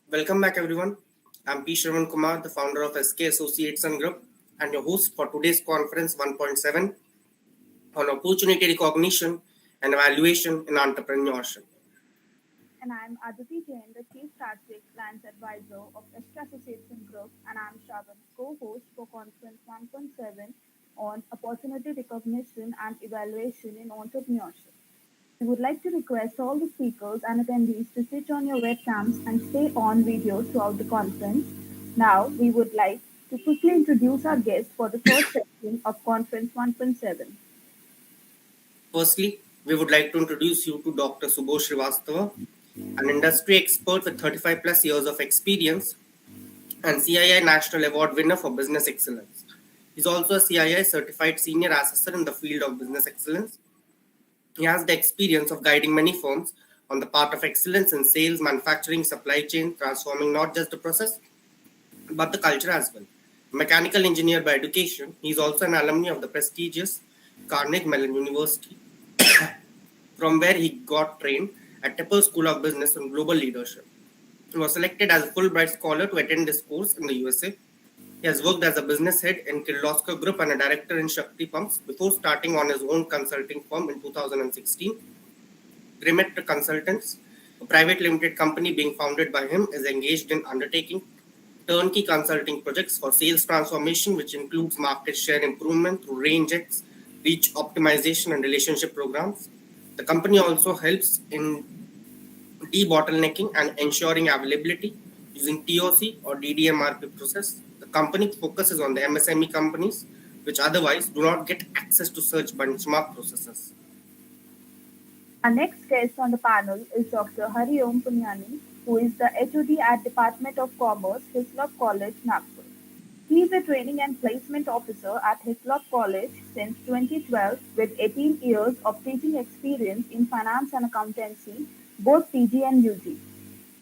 Welcome back, everyone. I'm P. Shravan Kumar, the founder of SK Associates and Group, and your host for today's conference 1.7 on opportunity recognition and evaluation in entrepreneurship. And I'm Aditi Jain, the Chief Strategic Plans Advisor of SK Associates and Group, and I'm Shravan, co-host for Conference 1.7 on opportunity recognition and evaluation in entrepreneurship. We would like to request all the speakers and attendees to switch on your webcams and stay on video throughout the conference. Now, we would like to quickly introduce our guest for the first session of Conference 1.7. Firstly, we would like to introduce you to Dr. Subodh Srivastava, an industry expert with 35 plus years of experience and CII National Award winner for Business Excellence. He's also a CII certified senior assessor in the field of business excellence. He has the experience of guiding many firms on the path of excellence in sales, manufacturing, supply chain, transforming not just the process but the culture as well. Mechanical engineer by education, he is also an alumni of the prestigious Carnegie Mellon University, from where he got trained at Tepper School of Business and Global Leadership. He was selected as a Fulbright scholar to attend this course in the USA. He has worked as a business head in Kirloskar Group and a director in Shakti Pumps before starting on his own consulting firm in 2016. Grimet Consultants, a private limited company being founded by him, is engaged in undertaking turnkey consulting projects for sales transformation, which includes market share improvement through range X, reach optimization, and relationship programs. The company also helps in debottlenecking and ensuring availability using TOC or DDMRP process. The company focuses on the MSME companies, which otherwise do not get access to such benchmark processes. Our next guest on the panel is Dr. Hariom Punyani, who is the HOD at Department of Commerce, Hislop College, Nagpur. He is a training and placement officer at Hislop College since 2012 with 18 years of teaching experience in finance and accountancy, both PG and UG.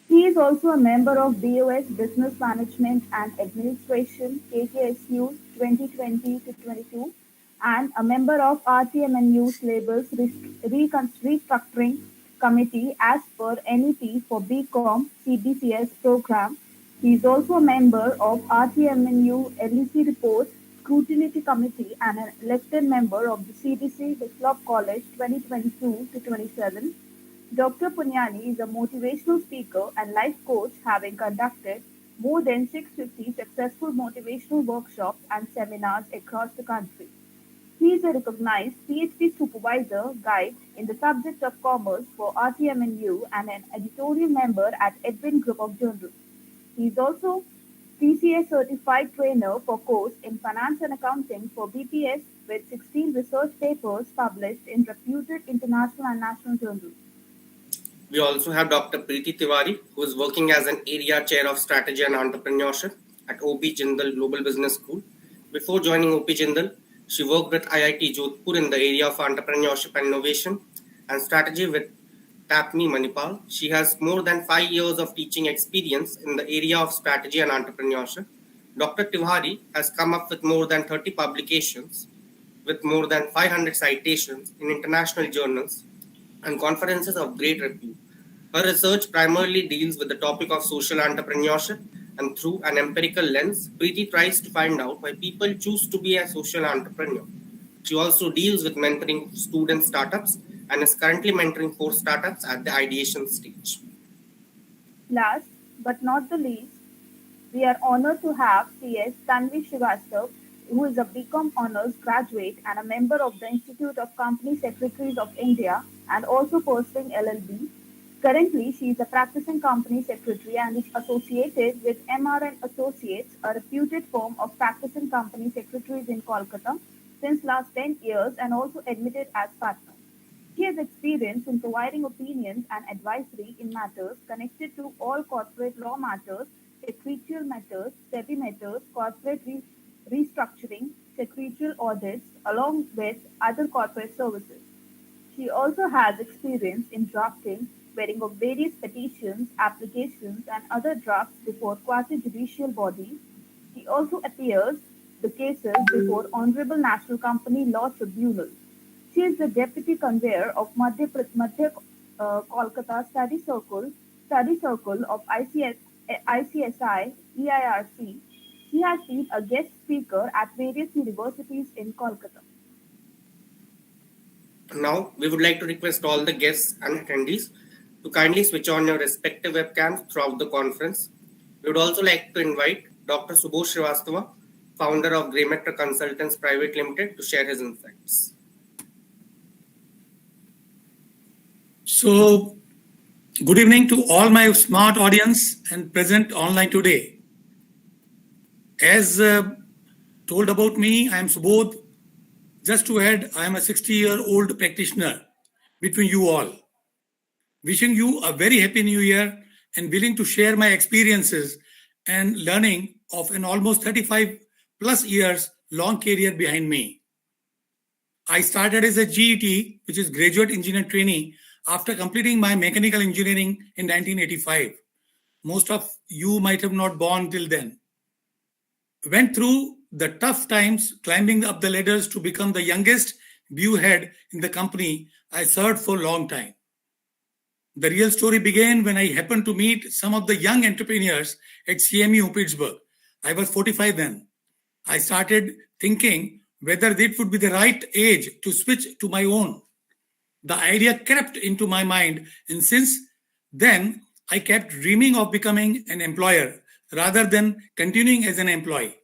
He is also a member of BOS Business Management and Administration KKSU 2020 to 22 and a member of RTMNU's Labels Restructuring Committee as per NEP for BCom CBCS program. He is also a member of RTMNU LEC Reports Scrutiny Committee and an elected member of the CBC Hislop College 2022 to 27. Dr. Punyani is a motivational speaker and life coach, having conducted more than 650 successful motivational workshops and seminars across the country. He is a recognized PhD supervisor guide in the subject of commerce for RTMNU and an editorial member at Edwin Group of Journals. He is also PCA certified trainer for course in finance and accounting for BPS with 16 research papers published in reputed international and national journals. We also have Dr. Preeti Tiwari, who is working as an area chair of strategy and entrepreneurship at OP Jindal Global Business School. Before joining OP Jindal, she worked with IIT Jodhpur in the area of entrepreneurship and innovation and strategy with Tapni Manipal. She has more than 5 years of teaching experience in the area of strategy and entrepreneurship. Dr. Tiwari has come up with more than 30 publications with more than 500 citations in international journals and conferences of great repute. Her research primarily deals with the topic of social entrepreneurship, and through an empirical lens, Preeti tries to find out why people choose to be a social entrepreneur. She also deals with mentoring student startups and is currently mentoring 4 startups at the ideation stage. Last but not the least, we are honored to have CS Tanvi Srivastav, who is a BCom Honours graduate and a member of the Institute of Company Secretaries of India and also pursuing LLB. Currently, she is a practicing company secretary and is associated with MRN Associates, a reputed firm of practicing company secretaries in Kolkata since last 10 years and also admitted as partner. He has experience in providing opinions and advisory in matters connected to all corporate law matters, secretarial matters, SEBI matters, restructuring, secretarial audits, along with other corporate services. She also has experience in drafting of various petitions, applications, and other drafts before quasi-judicial bodies. She also appears the cases before Honorable National Company Law Tribunal. She is the deputy convener of Madhya Kolkata Study Circle of ICSI, EIRC. He has been a guest speaker at various universities in Kolkata. Now, we would like to request all the guests and attendees to kindly switch on your respective webcams throughout the conference. We would also like to invite Dr. Subodh Srivastava, founder of Greymeter Consultants Private Limited, to share his insights. So, good evening to all my smart audience and present online today. As told about me, I am Subodh. Just to add, I am a 60-year-old practitioner between you all. Wishing you a very happy new year and willing to share my experiences and learning of an almost 35 plus years long career behind me. I started as a GET, which is Graduate Engineer Trainee, after completing my mechanical engineering in 1985. Most of you might have not born till then. Went through the tough times climbing up the ladders to become the youngest view head in the company I served for a long time. The real story began when I happened to meet some of the young entrepreneurs at CMU Pittsburgh. I was 45 then. I started thinking whether it would be the right age to switch to my own. The idea crept into my mind, and since then, I kept dreaming of becoming an employer rather than continuing as an employee.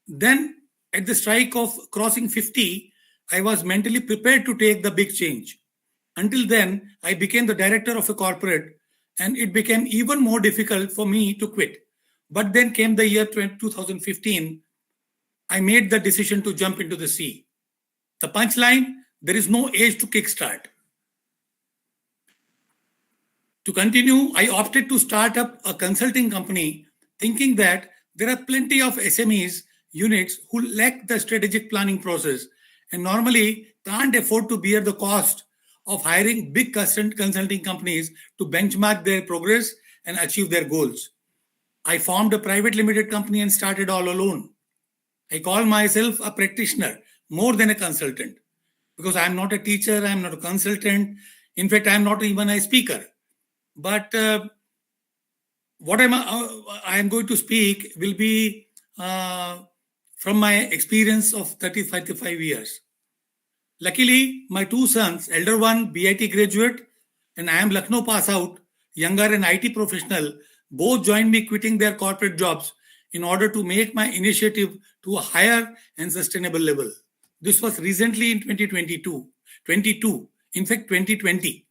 Then, at the strike of crossing 50, I was mentally prepared to take the big change. Until then, I became the director of a corporate, and it became even more difficult for me to quit. But then came the year 2015. I made the decision to jump into the sea. The punchline: there is no age to kickstart. To continue, I opted to start up a consulting company, thinking that there are plenty of SMEs units who lack the strategic planning process and normally can't afford to bear the cost of hiring big consulting companies to benchmark their progress and achieve their goals. I formed a private limited company and started all alone. I call myself a practitioner more than a consultant because I'm not a teacher, I'm not a consultant. In fact, I'm not even a speaker. But what I am going to speak will be from my experience of 35 years. Luckily, my two sons, elder one BIT graduate and I am Lucknow pass out, younger an IT professional, both joined me quitting their corporate jobs in order to make my initiative to a higher and sustainable level. This was recently in 2022, in fact 2020.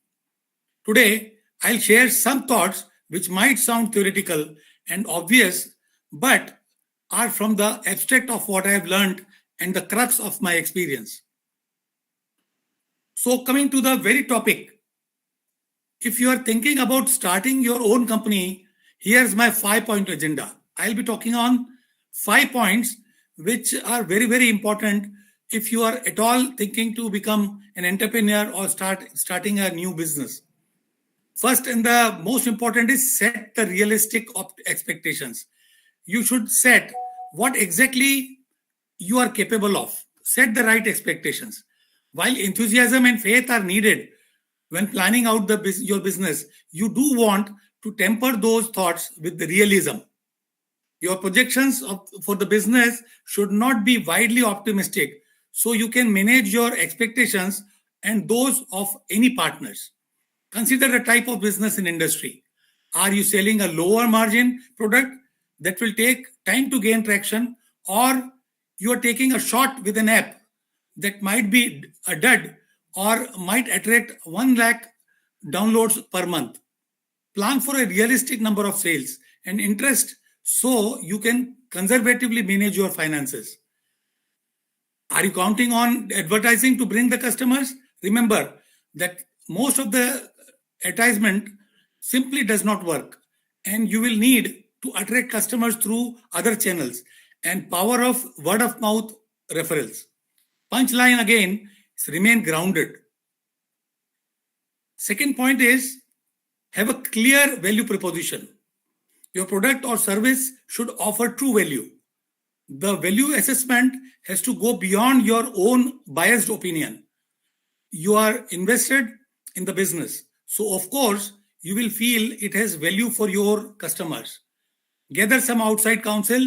Today, I'll share some thoughts which might sound theoretical and obvious, but are from the abstract of what I have learned and the crux of my experience. So coming to the very topic, if you are thinking about starting your own company, here's my 5-point agenda. I'll be talking on 5 points which are very, very important if you are at all thinking to become an entrepreneur or starting a new business. First and the most important is set the realistic expectations. You should set what exactly you are capable of. Set the right expectations. While enthusiasm and faith are needed when planning out your business, you do want to temper those thoughts with the realism. Your projections for the business should not be widely optimistic, so you can manage your expectations and those of any partners. Consider the type of business in industry. Are you selling a lower margin product that will take time to gain traction, or you are taking a shot with an app that might be a dud or might attract 1 lakh downloads per month? Plan for a realistic number of sales and interest so you can conservatively manage your finances. Are you counting on advertising to bring the customers? Remember that most of the advertisement simply does not work, and you will need to attract customers through other channels and power of word of mouth referrals. Punchline again is remain grounded. Second point is have a clear value proposition. Your product or service should offer true value. The value assessment has to go beyond your own biased opinion. You are invested in the business, so of course you will feel it has value for your customers. Gather some outside counsel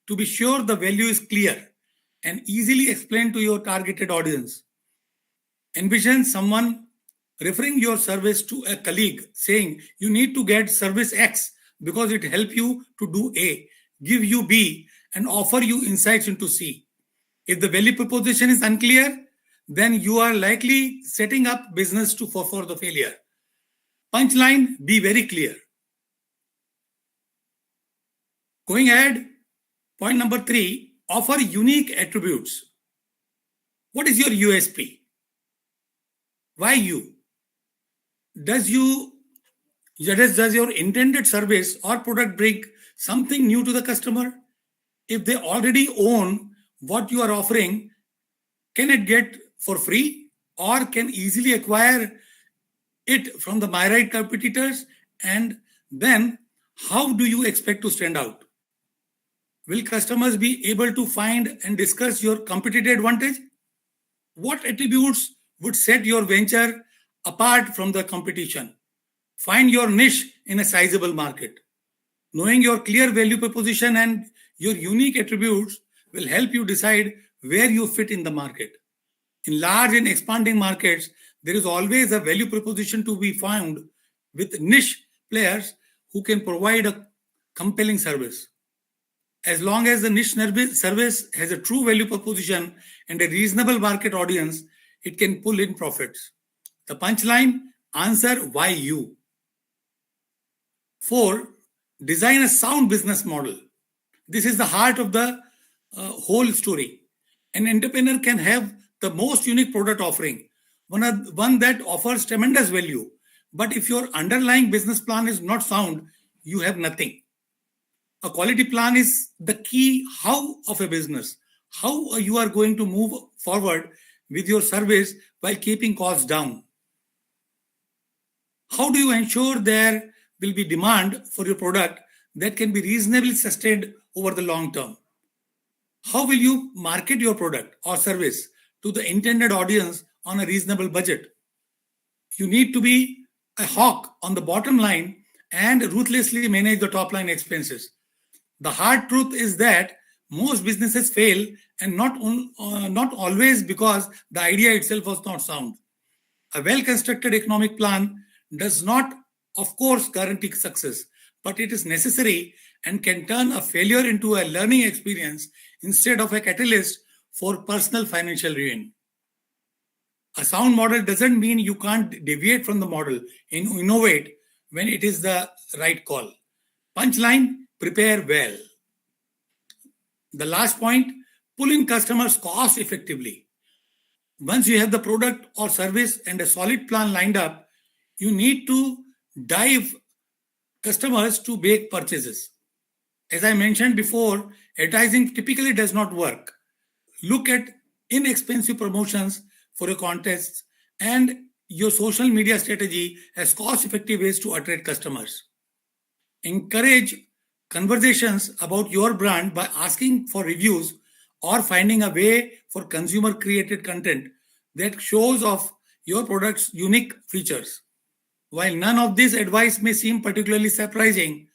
to be sure the value is clear and easily explained to your targeted audience. Envision someone referring your service to a colleague saying you need to get service X because it helps you to do A, give you B, and offer you insights into C. If the value proposition is unclear, then you are likely setting up business for the failure. Punchline, be very clear. Going ahead, point number 3, offer unique attributes. What is your USP? Why you? Does your intended service or product bring something new to the customer? If they already own what you are offering, can it get for free or can easily acquire it from the myriad competitors? And then how do you expect to stand out? Will customers be able to find and discuss your competitive advantage? What attributes would set your venture apart from the competition? Find your niche in a sizable market. Knowing your clear value proposition and your unique attributes will help you decide where you fit in the market. In large and expanding markets, there is always a value proposition to be found with niche players who can provide a compelling service. As long as the niche service has a true value proposition and a reasonable market audience, it can pull in profits. The punchline, answer why you. 4, design a sound business model. This is the heart of the whole story. An entrepreneur can have the most unique product offering, one that offers tremendous value. But if your underlying business plan is not sound, you have nothing. A quality plan is the key how of a business. How you are going to move forward with your service while keeping costs down. How do you ensure there will be demand for your product that can be reasonably sustained over the long term? How will you market your product or service to the intended audience on a reasonable budget? You need to be a hawk on the bottom line and ruthlessly manage the top line expenses. The hard truth is that most businesses fail, and not always because the idea itself was not sound. A well-constructed economic plan does not, of course, guarantee success, but it is necessary and can turn a failure into a learning experience instead of a catalyst for personal financial ruin. A sound model doesn't mean you can't deviate from the model and innovate when it is the right call. Punchline, prepare well. The last point, pull in customers cost effectively. Once you have the product or service and a solid plan lined up, you need to dive customers to make purchases. As I mentioned before, advertising typically does not work. Look at inexpensive promotions for your contests and your social media strategy as cost-effective ways to attract customers. Encourage conversations about your brand by asking for reviews or finding a way for consumer-created content that shows off your product's unique features. While none of this advice may seem particularly surprising,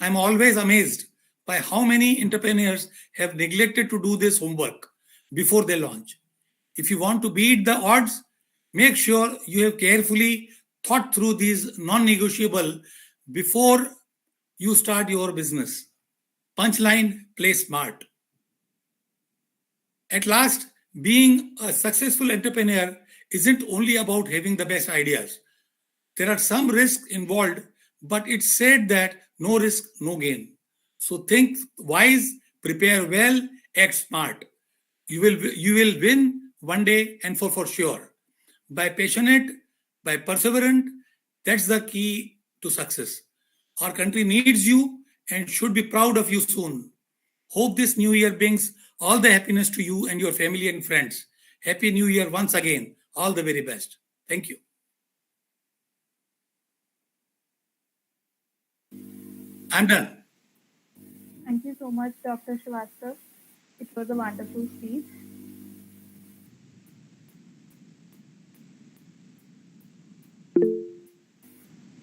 I'm always amazed by how many entrepreneurs have neglected to do this homework before they launch. If you want to beat the odds, make sure you have carefully thought through these non-negotiable before you start your business. Punchline, play smart. At last, being a successful entrepreneur isn't only about having the best ideas. There are some risks involved, but it's said that no risk, no gain. So think wise, prepare well, act smart. You will win one day and for sure. By passionate, by perseverant, that's the key to success. Our country needs you and should be proud of you soon. Hope this new year brings all the happiness to you and your family and friends. Happy New Year once again. All the very best. Thank you. I'm done. Thank you so much, Dr. Srivastav. It was a wonderful speech.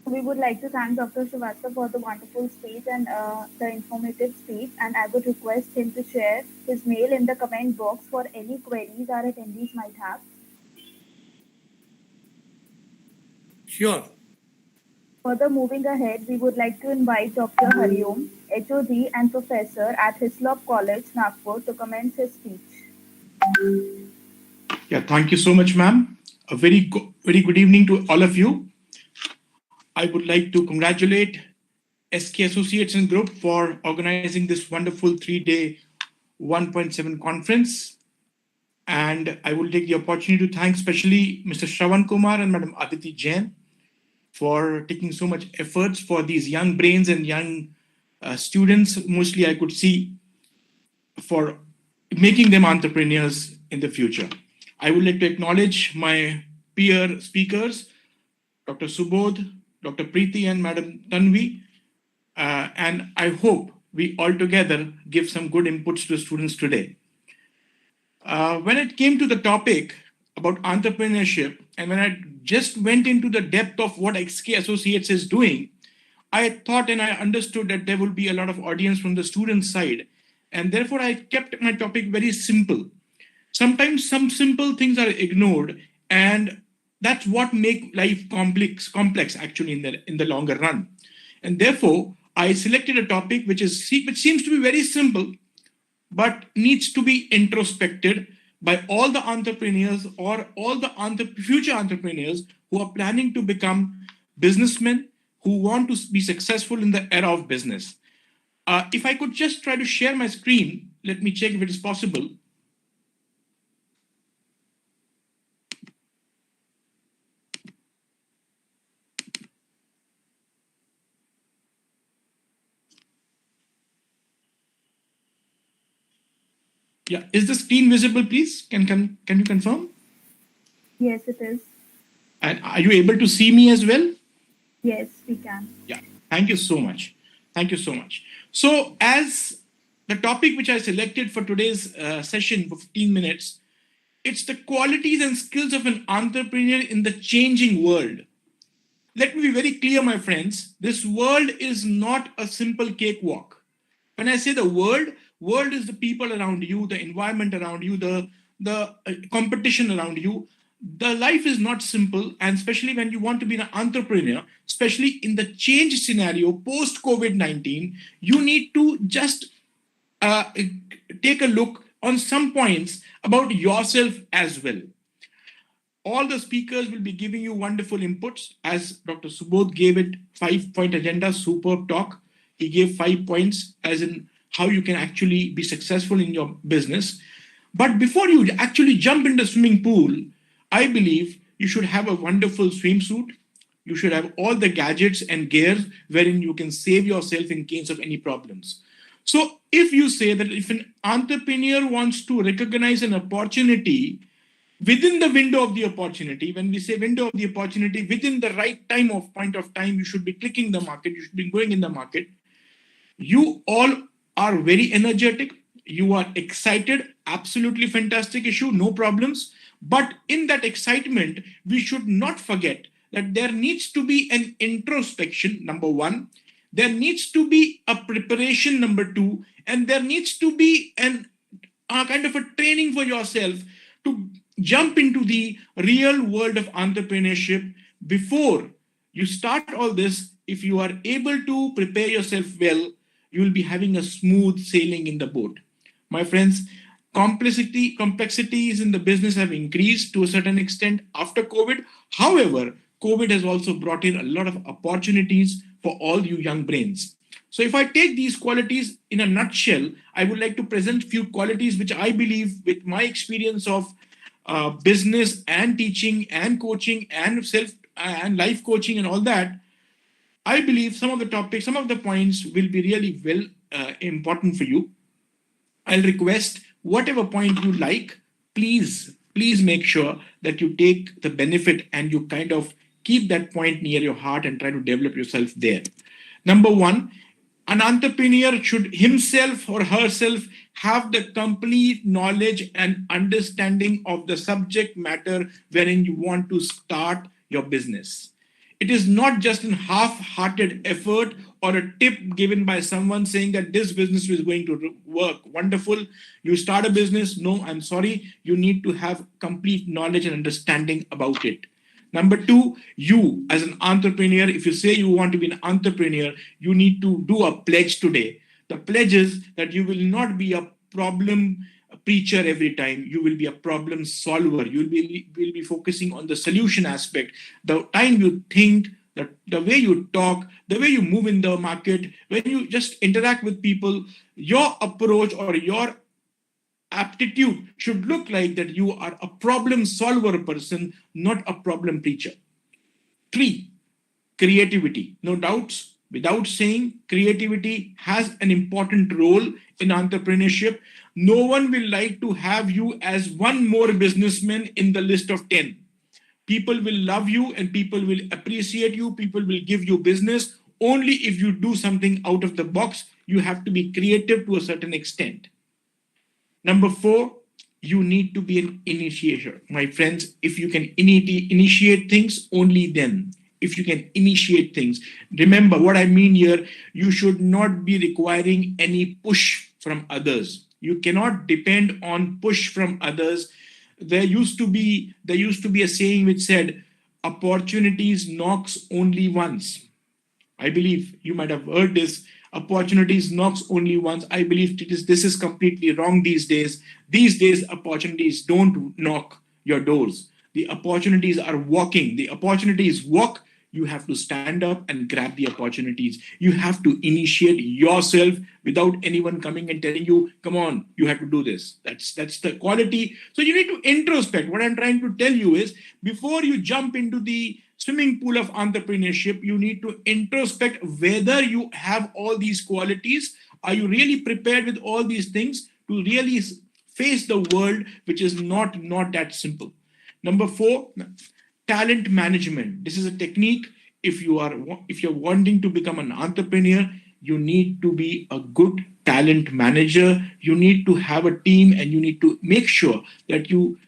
We we would like to thank Dr. Srivastava for the wonderful speech and the informative speech, and I would request him to share his mail in the comment box for any queries our attendees might have. Sure. Further moving ahead, we would like to invite Dr. Hariom, HOD and Professor at Hislop College, Nagpur, to commence his speech. Yeah, thank you so much, ma'am. A very good evening to all of you. I would like to congratulate SK Associates and Group for organizing this wonderful 3-day 1.7 conference. And I will take the opportunity to thank especially Mr. Shravan Kumar and Madam Aditi Jain for taking so much efforts for these young brains and young students. Mostly I could see for making them entrepreneurs in the future. I would like to acknowledge my peer speakers, Dr. Subodh, Dr. Preeti and Madam Tanvi. And I hope we all together give some good inputs to the students today. When it came to the topic about entrepreneurship, and when I just went into the depth of what XK Associates is doing, I thought and I understood that there will be a lot of audience from the student side. And therefore, I kept my topic very simple. Sometimes some simple things are ignored, and that's what makes life complex actually in the longer run. And therefore, I selected a topic which seems to be very simple, but needs to be introspected by all the entrepreneurs or all the future entrepreneurs who are planning to become businessmen, who want to be successful in the era of business. If I could just try to share my screen, let me check if it is possible. Yeah, is the screen visible, please? Can you confirm? Yes, it is. And are you able to see me as well? Yes, we can. Yeah, thank you so much. Thank you so much. So as the topic which I selected for today's session for 15 minutes, it's the qualities and skills of an entrepreneur in the changing world. Let me be very clear, my friends. This world is not a simple cakewalk. When I say the world is the people around you, the environment around you, the competition around you. The life is not simple, and especially when you want to be an entrepreneur, especially in the change scenario post-COVID-19, you need to just take a look on some points about yourself as well. All the speakers will be giving you wonderful inputs. As Dr. Subodh gave it 5-point agenda, superb talk. He gave 5 points as in how you can actually be successful in your business. But before you actually jump in the swimming pool, I believe you should have a wonderful swimsuit. You should have all the gadgets and gears wherein you can save yourself in case of any problems. So if you say that if an entrepreneur wants to recognize an opportunity within the window of the opportunity, when we say window of the opportunity, within the right point of time, you should be clicking the market, you should be going in the market. You all are very energetic. You are excited. Absolutely fantastic issue. No problems. But in that excitement, we should not forget that there needs to be an introspection, number one. There needs to be a preparation, number two. And there needs to be a kind of a training for yourself to jump into the real world of entrepreneurship. Before you start all this, if you are able to prepare yourself well, you will be having a smooth sailing in the boat. My friends, complexities in the business have increased to a certain extent after COVID. However, COVID has also brought in a lot of opportunities for all you young brains. So if I take these qualities in a nutshell, I would like to present a few qualities which I believe, with my experience of business and teaching and coaching and life coaching and all that, I believe some of the topics, some of the points will be really well important for you. I'll request whatever point you like, please make sure that you take the benefit and you kind of keep that point near your heart and try to develop yourself there. Number one, an entrepreneur should himself or herself have the complete knowledge and understanding of the subject matter wherein you want to start your business. It is not just a half-hearted effort or a tip given by someone saying that this business is going to work. Wonderful. You start a business. No, I'm sorry. You need to have complete knowledge and understanding about it. Number two, you as an entrepreneur, if you say you want to be an entrepreneur, you need to do a pledge today. The pledge is that you will not be a problem preacher every time. You will be a problem solver. You will be focusing on the solution aspect. The time you think, the way you talk, the way you move in the market, when you just interact with people, your approach or your aptitude should look like that you are a problem solver person, not a problem preacher. 3, creativity. No doubts, without saying, creativity has an important role in entrepreneurship. No one will like to have you as one more businessman in the list of 10. People will love you and people will appreciate you. People will give you business only if you do something out of the box. You have to be creative to a certain extent. Number 4, you need to be an initiator. My friends, if you can initiate things, only then. If you can initiate things. Remember what I mean here, you should not be requiring any push from others. You cannot depend on push from others. There used to be a saying which said, opportunities knocks only once. I believe you might have heard this. Opportunities knocks only once. I believe this is completely wrong these days. These days, opportunities don't knock your doors. The opportunities are walking. The opportunities walk. You have to stand up and grab the opportunities. You have to initiate yourself without anyone coming and telling you, come on, you have to do this. That's the quality. So you need to introspect. What I'm trying to tell you is, before you jump into the swimming pool of entrepreneurship, you need to introspect whether you have all these qualities. Are you really prepared with all these things to really face the world, which is not that simple? Number 4, talent management. This is a technique. If you're wanting to become an entrepreneur, you need to be a good talent manager. You need to have a team and you need to make sure that you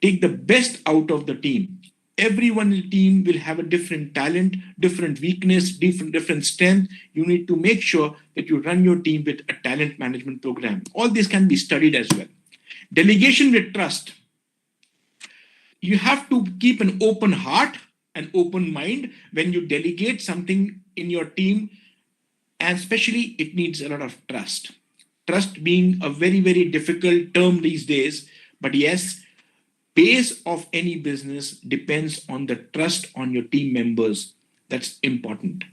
take the best out of the team. Everyone in the team will have a different talent, different weakness, different strength. You need to make sure that you run your team with a talent management program. All this can be studied as well. Delegation with trust. You have to keep an open heart and open mind when you delegate something in your team, and especially it needs a lot of trust. Trust being a very, very difficult term these days, but yes, base of any business depends on the trust on your team members. That's important.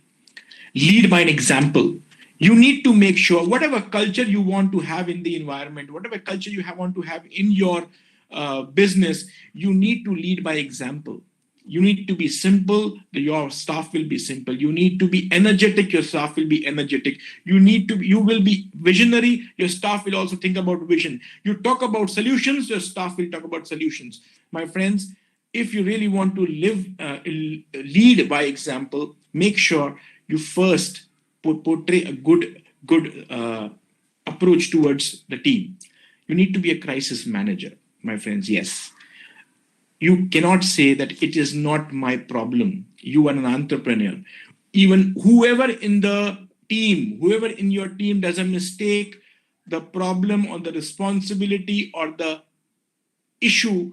Lead by an example. You need to make sure whatever culture you want to have in the environment, whatever culture you want to have in your business, you need to lead by example. You need to be simple, your staff will be simple. You need to be energetic, your staff will be energetic. You will be visionary, your staff will also think about vision. You talk about solutions, your staff will talk about solutions. My friends, if you really want to lead by example, make sure you first portray a good approach towards the team. You need to be a crisis manager, my friends. Yes. You cannot say that it is not my problem. You are an entrepreneur. Even whoever in your team does a mistake, the problem or the responsibility or the issue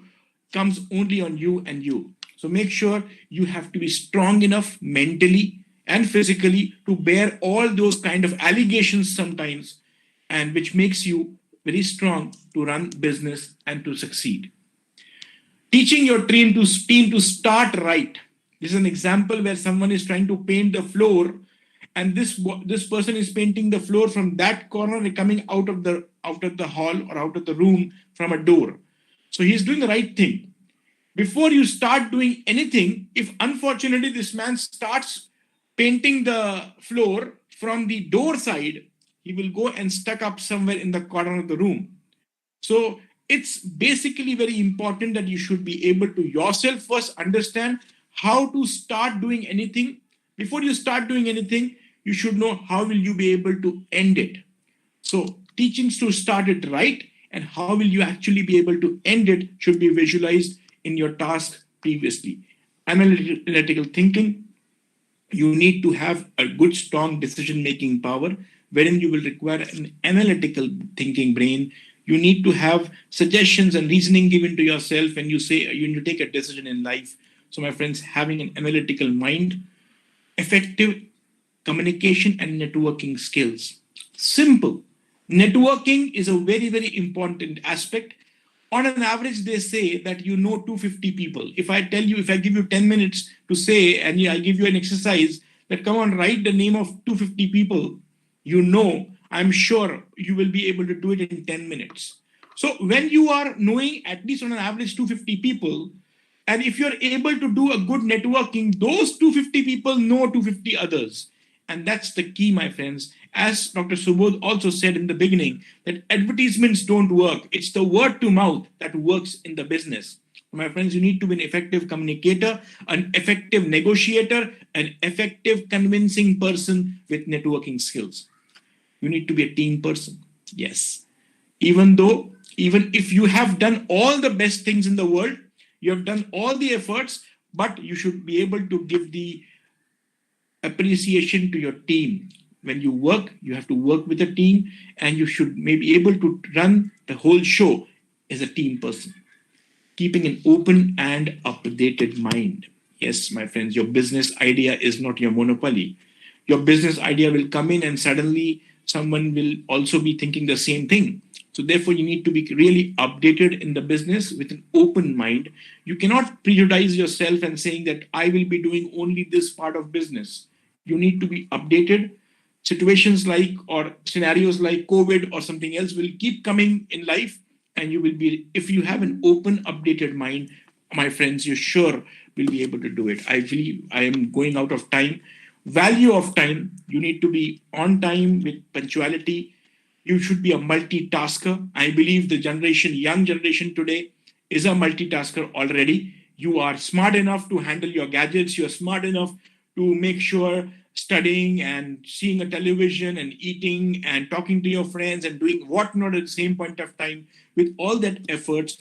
comes only on you and you. So make sure you have to be strong enough mentally and physically to bear all those kind of allegations sometimes, and which makes you very strong to run business and to succeed. Teaching your team to start right. This is an example where someone is trying to paint the floor, and this person is painting the floor from that corner, coming out of the hall or out of the room from a door. So he's doing the right thing. Before you start doing anything, if unfortunately this man starts painting the floor from the door side, he will go and stuck up somewhere in the corner of the room. So it's basically very important that you should be able to yourself first understand how to start doing anything. Before you start doing anything, you should know how will you be able to end it. So teachings to start it right and how will you actually be able to end it should be visualized in your task previously. Analytical thinking. You need to have a good, strong decision-making power, wherein you will require an analytical thinking brain. You need to have suggestions and reasoning given to yourself when you say you need to take a decision in life. So, my friends, having an analytical mind, effective communication and networking skills. Simple. Networking is a very, very important aspect. On an average, they say that you know 250 people. If I give you 10 minutes to say, and I give you an exercise that come on, write the name of 250 people, I'm sure you will be able to do it in 10 minutes. So when you are knowing at least on an average 250 people, and if you're able to do a good networking, those 250 people know 250 others. And that's the key, my friends. As Dr. Subodh also said in the beginning, that advertisements don't work. It's the word to mouth that works in the business. My friends, you need to be an effective communicator, an effective negotiator, an effective convincing person with networking skills. You need to be a team person. Yes. Even if you have done all the best things in the world, you have done all the efforts, but you should be able to give the appreciation to your team. When you work, you have to work with a team, and you should maybe able to run the whole show as a team person. Keeping an open and updated mind. Yes, my friends, your business idea is not your monopoly. Your business idea will come in and suddenly someone will also be thinking the same thing. So therefore, you need to be really updated in the business with an open mind. You cannot prejudice yourself and saying that I will be doing only this part of business. You need to be updated. Situations like or scenarios like COVID or something else will keep coming in life, and you will be, if you have an open, updated mind, my friends, you sure will be able to do it. I believe I am going out of time. Value of time. You need to be on time with punctuality. You should be a multitasker. I believe the young generation today is a multitasker already. You are smart enough to handle your gadgets. You are smart enough to make sure studying and seeing a television and eating and talking to your friends and doing whatnot at the same point of time. With all that efforts,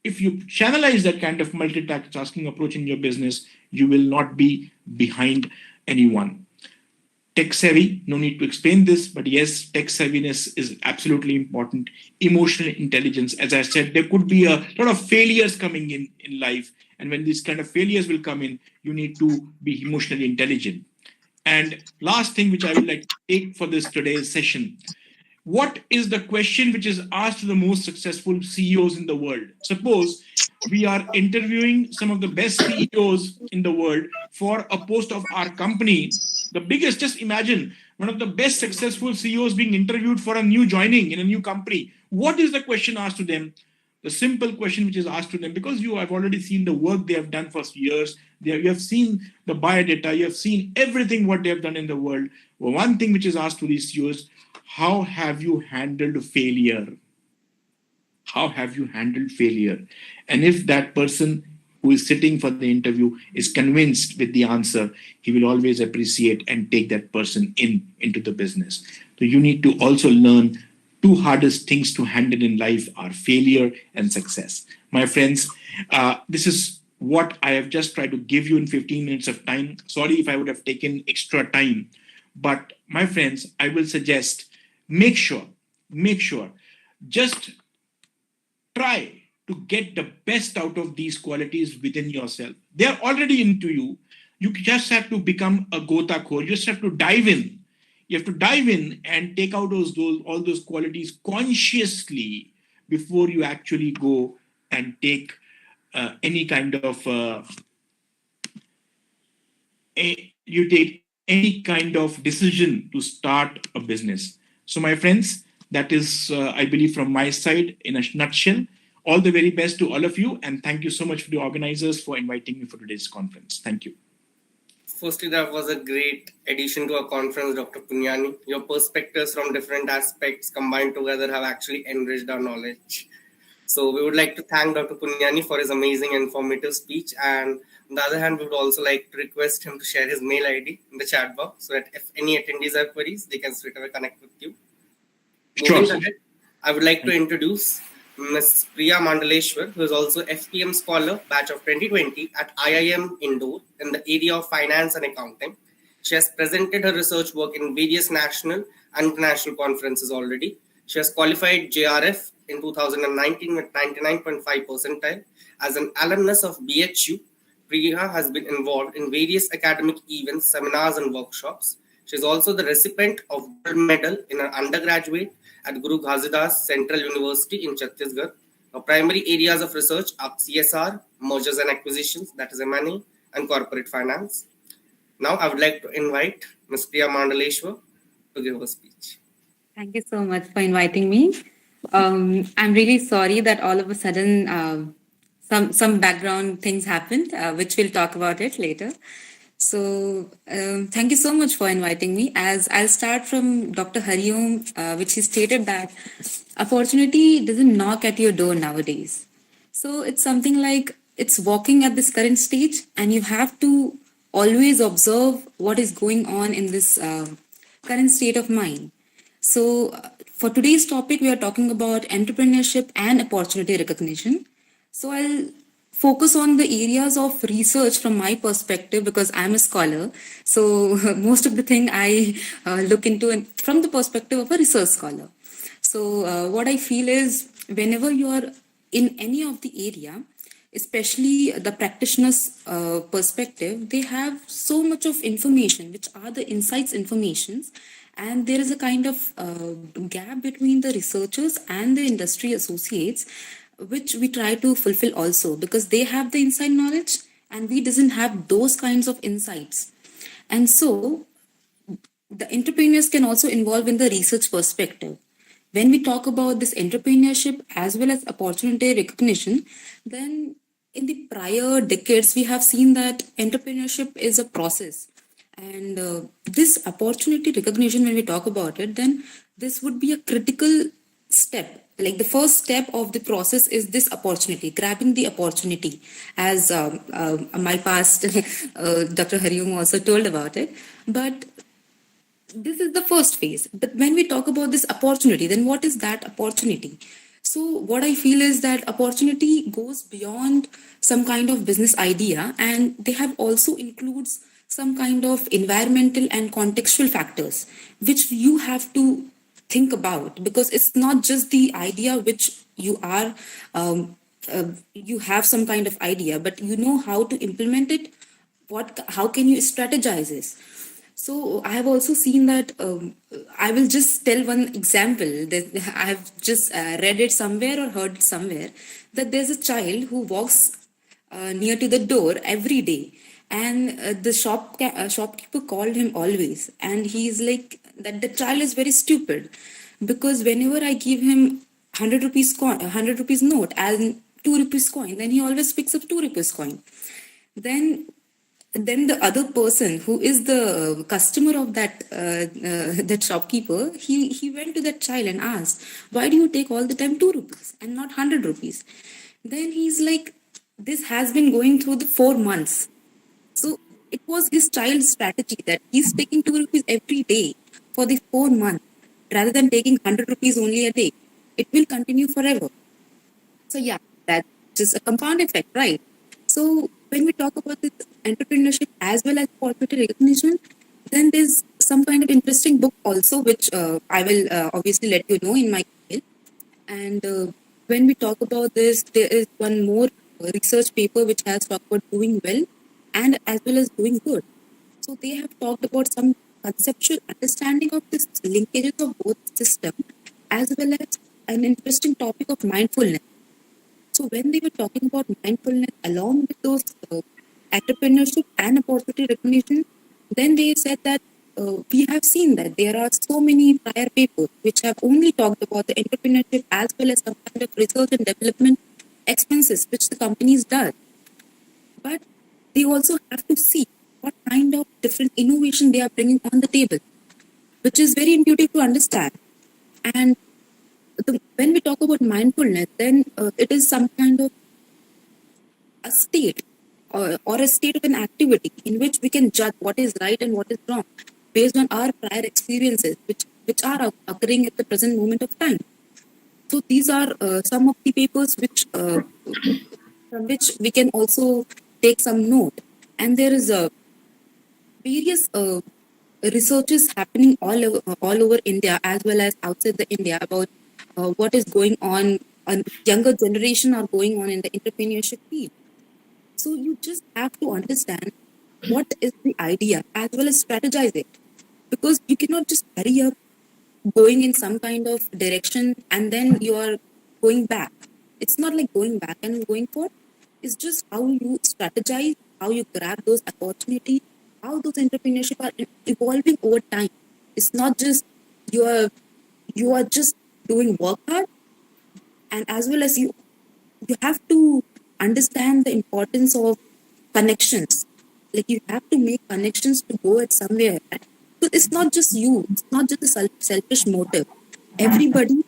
if you channelize that kind of multitasking approach in your business, you will not be behind anyone. Tech savvy, no need to explain this, but yes, tech savviness is absolutely important. Emotional intelligence, as I said, there could be a lot of failures coming in life. And when these kind of failures will come in, you need to be emotionally intelligent. And last thing which I would like to take for this today's session, what is the question which is asked to the most successful CEOs in the world? Suppose we are interviewing some of the best CEOs in the world for a post of our company. The biggest, just imagine one of the best successful CEOs being interviewed for a new joining in a new company. What is the question asked to them? The simple question which is asked to them, because you have already seen the work they have done for years, you have seen the biodata, you have seen everything what they have done in the world. Well, one thing which is asked to these CEOs, how have you handled failure? How have you handled failure? And if that person who is sitting for the interview is convinced with the answer, he will always appreciate and take that person into the business. So you need to also learn two hardest things to handle in life are failure and success. My friends, this is what I have just tried to give you in 15 minutes of time. Sorry if I would have taken extra time. But my friends, I will suggest, make sure, just try to get the best out of these qualities within yourself. They are already into you. You just have to become a gotakhor. You just have to dive in. You have to dive in and take out all those qualities consciously before you actually go and take any kind of decision to start a business. So, my friends, that is, I believe, from my side in a nutshell. All the very best to all of you, and thank you so much for the organizers for inviting me for today's conference. Thank you. Firstly, that was a great addition to our conference, Dr. Punyani. Your perspectives from different aspects combined together have actually enriched our knowledge. So we would like to thank Dr. Punyani for his amazing informative speech. And on the other hand, we would also like to request him to share his mail ID in the chat box so that if any attendees have queries, they can straight away connect with you. Sure. Moving ahead, I would like to introduce Ms. Priya Mandaleshwar, who is also FPM Scholar, batch of 2020 at IIM Indore in the area of finance and accounting. She has presented her research work in various national and international conferences already. She has qualified JRF in 2019 with 99.5 percentile. As an alumnus of BHU, Priya has been involved in various academic events, seminars, and workshops. She is also the recipient of gold medal in her undergraduate at Guru Ghazidas Central University in Chhattisgarh. Her primary areas of research are CSR, mergers and acquisitions, that is M&A, and corporate finance. Now I would like to invite Ms. Priya Mandaleshwar to give her speech. Thank you so much for inviting me. I'm really sorry that all of a sudden some background things happened, which we'll talk about it later. So thank you so much for inviting me. As I'll start from Dr. Hariom, which he stated that opportunity doesn't knock at your door nowadays. So it's something like it's walking at this current stage, and you have to always observe what is going on in this current state of mind. So, for today's topic, we are talking about entrepreneurship and opportunity recognition. So, I'll focus on the areas of research from my perspective because I'm a scholar. So, most of the thing I look into from the perspective of a research scholar. So, what I feel is whenever you are in any of the area, especially the practitioners' perspective, they have so much of information, which are the insights informations, and there is a kind of gap between the researchers and the industry associates, which we try to fulfill also because they have the inside knowledge and we doesn't have those kinds of insights. And so the entrepreneurs can also involve in the research perspective. When we talk about this entrepreneurship as well as opportunity recognition, then in the prior decades, we have seen that entrepreneurship is a process. And this opportunity recognition, when we talk about it, then this would be a critical step. Like the first step of the process is this opportunity, grabbing the opportunity, as my past Dr. Hariom also told about it. But this is the first phase. But when we talk about this opportunity, then what is that opportunity? So what I feel is that opportunity goes beyond some kind of business idea, and they have also includes some kind of environmental and contextual factors, which you have to think about because it's not just the idea which you are, you have some kind of idea, but you know how to implement it. How can you strategize this? So I have also seen that I will just tell one example that I have just read it somewhere or heard it somewhere that there's a child who walks near to the door every day, and the shopkeeper called him always, and he's like that the child is very stupid because whenever I give him 100 rupees coin, 100 rupees note and 2 rupees coin, then he always picks up 2 rupees coin. Then the other person who is the customer of that shopkeeper, he went to that child and asked, why do you take all the time 2 rupees and not 100 rupees? Then he's like, this has been going through the 4 months. So it was his child's strategy that he's taking 2 rupees every day for the 4 months rather than taking 100 rupees only a day. It will continue forever. So yeah, that's just a compound effect, right? So when we talk about this entrepreneurship as well as opportunity recognition, then there's some kind of interesting book also, which I will obviously let you know in my email. And when we talk about this, there is one more research paper which has talked about doing well and as well as doing good. So they have talked about some conceptual understanding of this linkages of both systems as well as an interesting topic of mindfulness. So when they were talking about mindfulness along with those entrepreneurship and opportunity recognition, then they said that we have seen that there are so many prior papers which have only talked about the entrepreneurship as well as some kind of research and development expenses which the companies does. But they also have to see what kind of different innovation they are bringing on the table, which is very intuitive to understand. And when we talk about mindfulness, then it is some kind of a state or a state of an activity in which we can judge what is right and what is wrong based on our prior experiences, which are occurring at the present moment of time. So these are some of the papers which from which we can also take some note. And there is various researches happening all over India as well as outside the India about what is going on, younger generation are going on in the entrepreneurship field. So you just have to understand what is the idea as well as strategize it, because you cannot just hurry up going in some kind of direction and then you are going back. It's not like going back and going forward. It's just how you strategize, how you grab those opportunities, how those entrepreneurship are evolving over time. It's not just you are just doing work hard, and as well as you have to understand the importance of connections. Like you have to make connections to go at somewhere. So it's not just you. It's not just a selfish motive. Everybody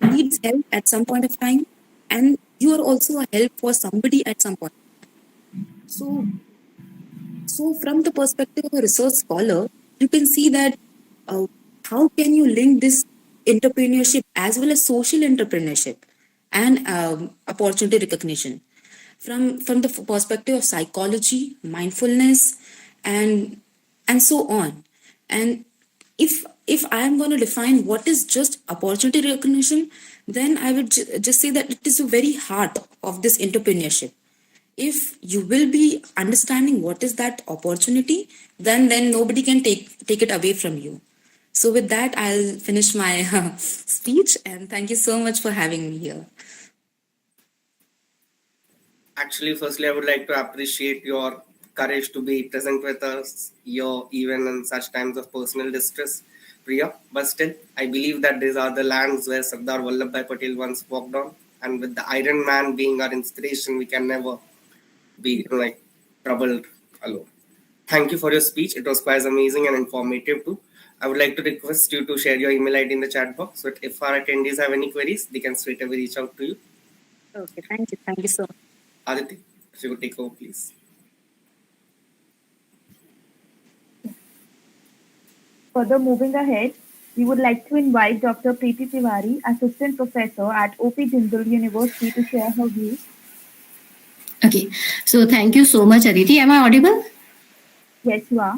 needs help at some point of time, and you are also a help for somebody at some point. So from the perspective of a research scholar, you can see that how can you link this entrepreneurship as well as social entrepreneurship and opportunity recognition from the perspective of psychology, mindfulness, and so on. And if I am going to define what is just opportunity recognition, then I would just say that it is the very heart of this entrepreneurship. If you will be understanding what is that opportunity, then nobody can take it away from you. So with that, I'll finish my speech, and thank you so much for having me here. Actually, firstly, I would like to appreciate your courage to be present with us here, even in such times of personal distress, Priya. But still, I believe that these are the lands where Sardar Vallabhbhai Patel once walked on. And with the Iron Man being our inspiration, we can never be like troubled alone. Thank you for your speech. It was quite amazing and informative too. I would like to request you to share your email ID in the chat box, so that if our attendees have any queries, they can straight away reach out to you. Okay, thank you. Thank you so much. Aditi, if you could take over, please. Further moving ahead, we would like to invite Dr. Preeti Tiwari, Assistant Professor at OP Jindal University, to share her views. Okay, so thank you so much, Aditi. Am I audible? Yes, you are.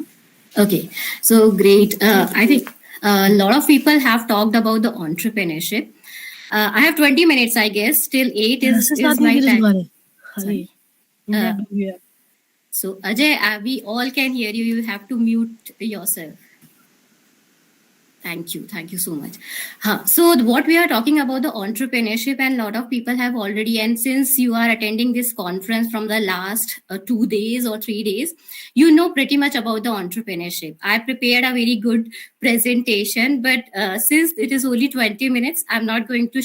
Okay, so great. I think a lot of people have talked about the entrepreneurship. I have 20 minutes, I guess. Till 8 is my time. Sorry. So Ajay, we all can hear you. You have to mute yourself. Thank you so much. So what we are talking about the entrepreneurship, and a lot of people have already, and since you are attending this conference from the last 2 days or 3 days, you know pretty much about the entrepreneurship. I prepared a very good presentation, but since it is only 20 minutes, I'm not going to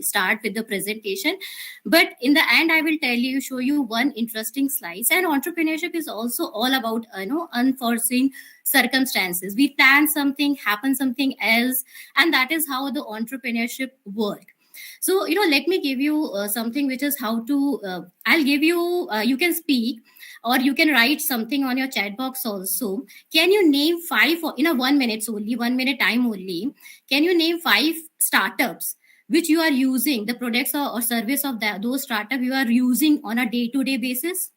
start with the presentation. But in the end, I will show you one interesting slide. And entrepreneurship is also all about unforeseen circumstances. We plan something, happen something else, and that is how the entrepreneurship work. So let me give you something which is how to I'll give you you can speak or you can write something on your chat box also. Can you name 5 in a 1 minute only, 1 minute time only? Can you name 5 startups which you are using, the products or service of those startups you are using on a day-to-day basis?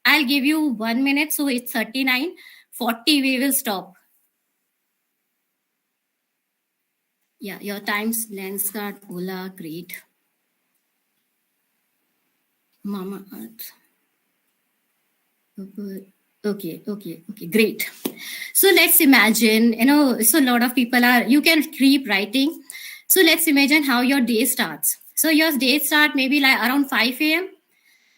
I'll give you 1 minute, so it's 39. 40 we will stop. Yeah, your times. Lenskart, Ola, great. Mama Earth. Okay, great. So let's imagine, so a lot of people you can keep writing. So let's imagine how your day starts. So your day start maybe like around 5 a.m.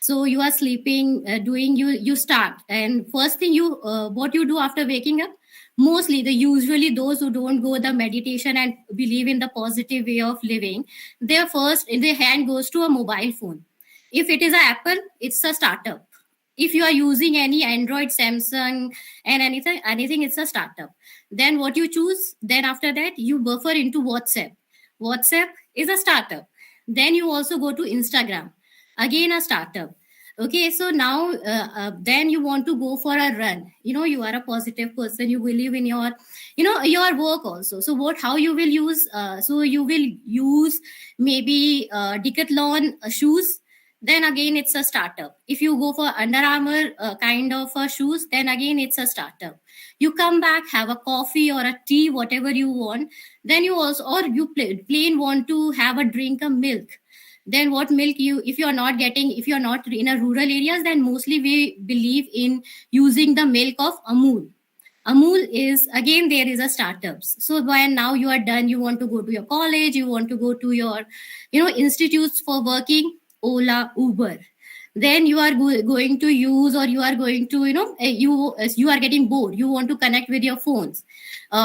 So you are sleeping, you start, and first thing what you do after waking up, mostly usually those who don't go the meditation and believe in the positive way of living, their first in their hand goes to a mobile phone. If it is an Apple, it's a startup. If you are using any Android, Samsung, and anything, it's a startup. Then what you choose? Then after that, you buffer into WhatsApp. WhatsApp is a startup. Then you also go to Instagram. Again, a startup. Okay, so now then you want to go for a run. You are a positive person. You believe in your, your work also. So how you will use? So you will use maybe Decathlon shoes. then again it's a startup. If you go for Under Armour kind of shoes, then again it's a startup. You come back, have a coffee or a tea, whatever you want, then you also, or you plain want to have a drink of milk, then what milk you, if you're not getting, if you're not in a rural areas, then mostly we believe in using the milk of Amul is, again, there is a startups. So when now you are done, you want to go to your college, you want to go to your, institutes for working, Ola, Uber. Then you are going to use, or you are going to, you are getting bored. You want to connect with your phones,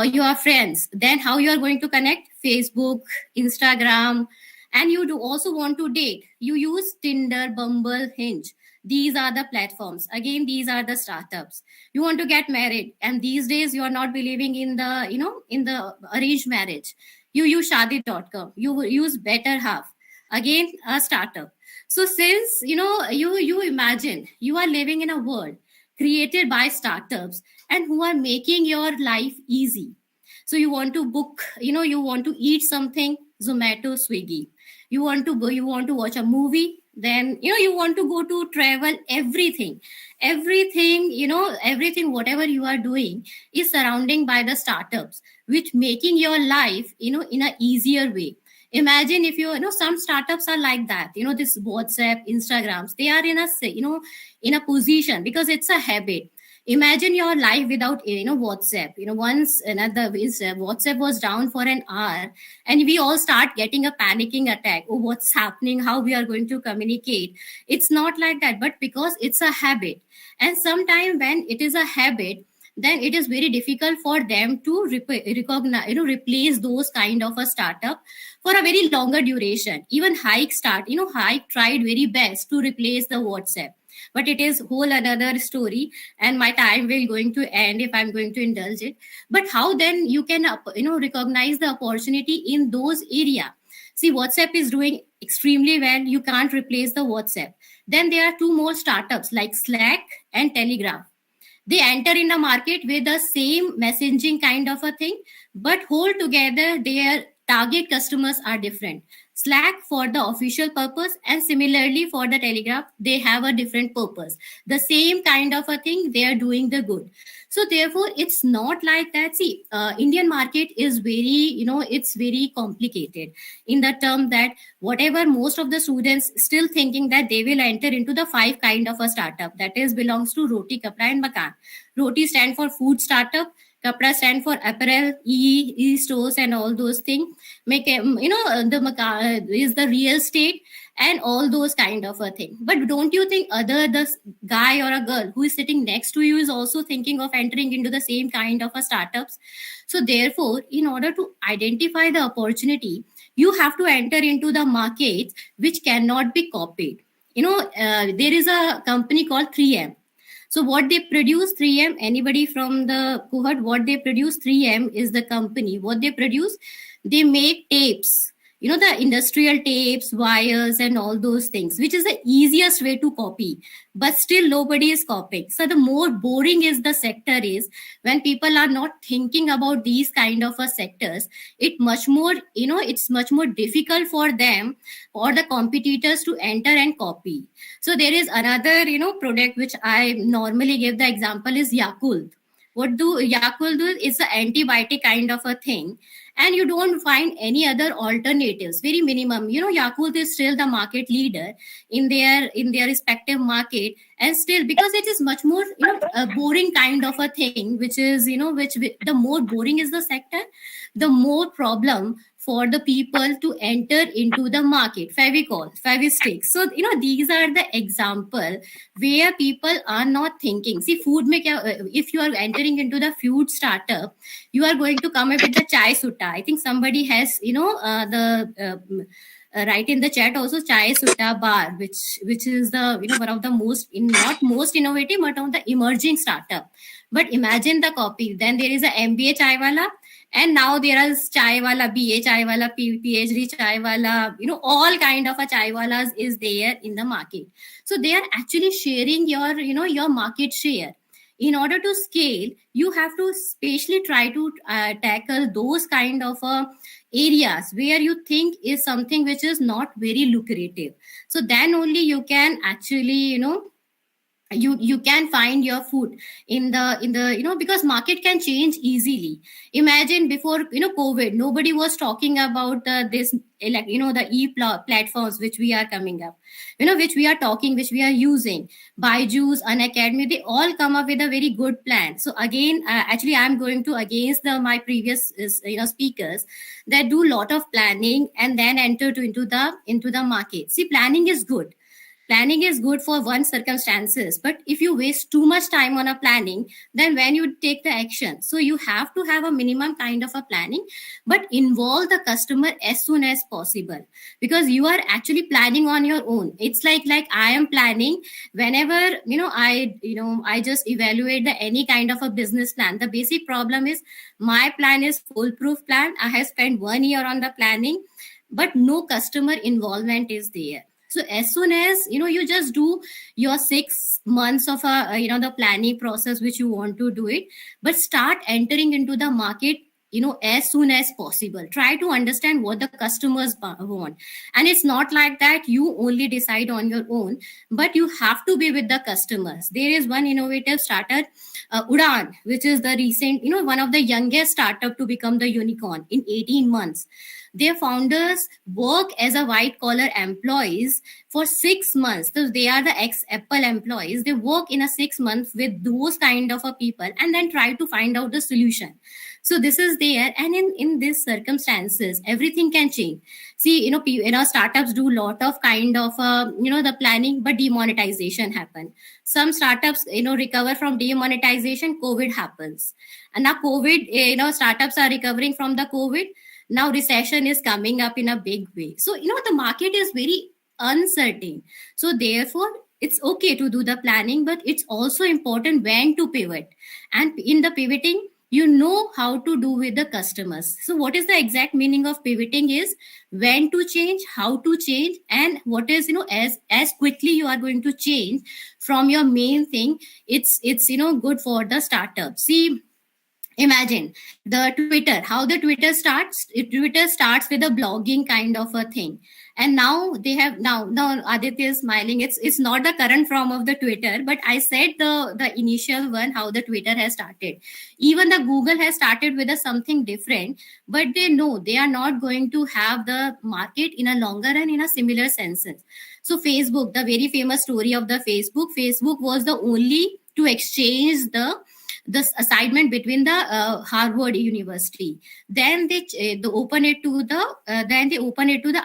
your friends. Then how you are going to connect? Facebook, Instagram, and you do also want to date. You use Tinder, Bumble, Hinge. These are the platforms. Again, these are the startups. You want to get married, and these days you are not believing in the, in the arranged marriage. You use shadi.com. You use Better Half. Again, a startup. So since, you imagine you are living in a world created by startups and who are making your life easy. So you want to book, you want to eat something, Zomato, Swiggy. You want to watch a movie, then you want to go to travel. Everything, everything whatever you are doing is surrounding by the startups, which making your life in a easier way. Imagine if some startups are like that, this WhatsApp, Instagrams, they are in a in a position because it's a habit. Imagine your life without WhatsApp. Once another WhatsApp was down for an hour, and we all start getting a panicking attack. Oh, what's happening? How we are going to communicate? It's not like that, but because it's a habit. And sometimes when it is a habit, then it is very difficult for them to recognize, replace those kind of a startup for a very longer duration. Even Hike tried very best to replace the WhatsApp, but it is whole another story, and my time will going to end if I'm going to indulge it. But how then you can recognize the opportunity in those area? See, WhatsApp is doing extremely well. You can't replace the WhatsApp. Then there are two more startups like Slack and Telegram. They enter in the market with the same messaging kind of a thing, but whole together their target customers are different. Slack for the official purpose, and similarly for the Telegram, they have a different purpose. The same kind of a thing, they are doing the good. So therefore, it's not like that. See, Indian market is very, it's very complicated in the term that whatever most of the students still thinking that they will enter into the 5 kind of a startup, that is belongs to Roti, Kapra and Makan. Roti stand for food startup. Kapra stand for apparel, e-stores and all those things. Make the is the real estate and all those kind of a thing. But don't you think the guy or a girl who is sitting next to you is also thinking of entering into the same kind of a startups? So therefore, in order to identify the opportunity, you have to enter into the markets which cannot be copied. There is a company called 3M. So what they produce, 3M, anybody from the cohort, what they produce, 3M is the company. What they produce, they make tapes, the industrial tapes, wires and all those things, which is the easiest way to copy. But still nobody is copying. So the more boring is the sector is, when people are not thinking about these kind of sectors, it's much more difficult for them or the competitors to enter and copy. So there is another, product which I normally give the example is Yakult. What do Yakult do? It's an antibiotic kind of a thing, and you don't find any other alternatives. Very minimum. Yakult is still the market leader in their respective market, and still because it is much more a boring kind of a thing, which is which the more boring is the sector, the more problem for the people to enter into the market. Fevicol, Fevistick. So, these are the example where people are not thinking. See, food if you are entering into the food startup, you are going to come up with the chai sutta. I think somebody has, write in the chat also, chai sutta bar, which is the one of the not most innovative, but of the emerging startup. But imagine the copy. Then there is a MBA chai wala. And now there is chai wala, BA chai wala, PhD chai wala, all kind of a chai walas is there in the market. So they are actually sharing your, your market share. In order to scale, you have to specially try to tackle those kind of areas where you think is something which is not very lucrative. So then only you can actually, you can find your food in the because market can change easily. Imagine before COVID, nobody was talking about this, like the platforms which we are coming up, which we are talking, which we are using. Byju's, Unacademy, they all come up with a very good plan. So again, actually I'm going to against my previous speakers that do lot of planning and then enter into the market. See, planning is good. Planning is good for one circumstances, but if you waste too much time on a planning, then when you take the action, so you have to have a minimum kind of a planning, but involve the customer as soon as possible, because you are actually planning on your own. It's like I am planning whenever I just evaluate the any kind of a business plan. The basic problem is my plan is foolproof plan. I have spent 1 year on the planning, but no customer involvement is there. So as soon as you just do your 6 months of the planning process which you want to do it, but start entering into the market as soon as possible. Try to understand what the customers want. And it's not like that you only decide on your own, but you have to be with the customers. There is one innovative startup, Udan, which is the recent one of the youngest startup to become the unicorn in 18 months. Their founders work as a white collar employees for 6 months. So they are the ex-Apple employees. They work in a 6 months with those kind of a people and then try to find out the solution. So this is there. And in these circumstances, everything can change. See, startups do lot of kind of, the planning, but demonetization happen. Some startups, recover from demonetization, COVID happens. And now COVID, startups are recovering from the COVID. Now recession is coming up in a big way. So, the market is very uncertain. So therefore, it's okay to do the planning, but it's also important when to pivot. And in the pivoting, how to do with the customers. So what is the exact meaning of pivoting is when to change, how to change, and what is, as quickly you are going to change from your main thing. It's good for the startup. See, imagine the Twitter, how the Twitter starts. Twitter starts with a blogging kind of a thing, and now they have now Aditya is smiling. It's not the current form of the Twitter, but I said the initial one, how the Twitter has started. Even the Google has started with a something different, but they know they are not going to have the market in a longer run in a similar senses. So Facebook, the very famous story of the Facebook was the only to exchange the assignment between the Harvard University. Then they open it to the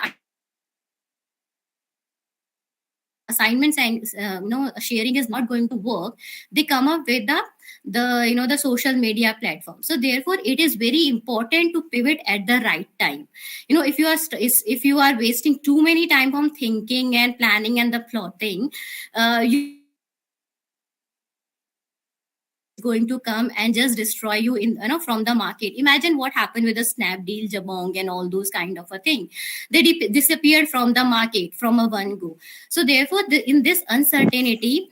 assignments, and sharing is not going to work. They come up with the social media platform. So therefore, it is very important to pivot at the right time. If you are wasting too many time on thinking and planning and the plotting, you going to come and just destroy you from the market. Imagine what happened with the Snapdeal, Jabong, and all those kind of a thing. They disappeared from the market from a one go. So therefore, in this uncertainty,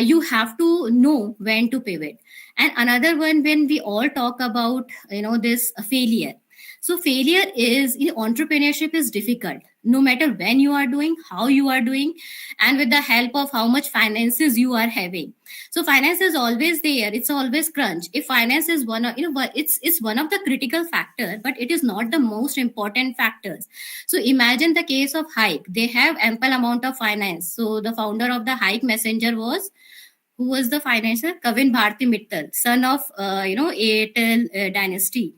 you have to know when to pivot. And another one, when we all talk about this failure. So failure is, entrepreneurship is difficult, no matter when you are doing, how you are doing, and with the help of how much finances you are having. So finance is always there. It's always crunch. If finance is one of, it's one of the critical factor, but it is not the most important factors. So imagine the case of Hike. They have ample amount of finance. So the founder of the Hike Messenger who was the financier? Kavin Bharti Mittal, son of, Airtel dynasty.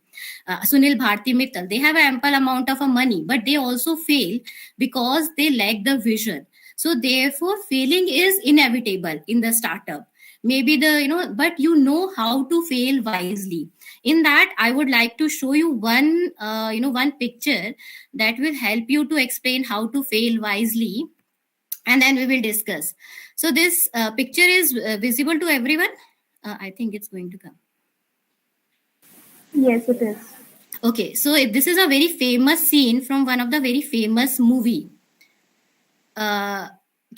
Sunil Bharti Mittal. They have an ample amount of money, but they also fail because they lack the vision. So therefore, failing is inevitable in the startup. Maybe but how to fail wisely. In that, I would like to show you one picture that will help you to explain how to fail wisely, and then we will discuss. So this picture is visible to everyone. I think it's going to come. Yes, it is. Okay, so this is a very famous scene from one of the very famous movie.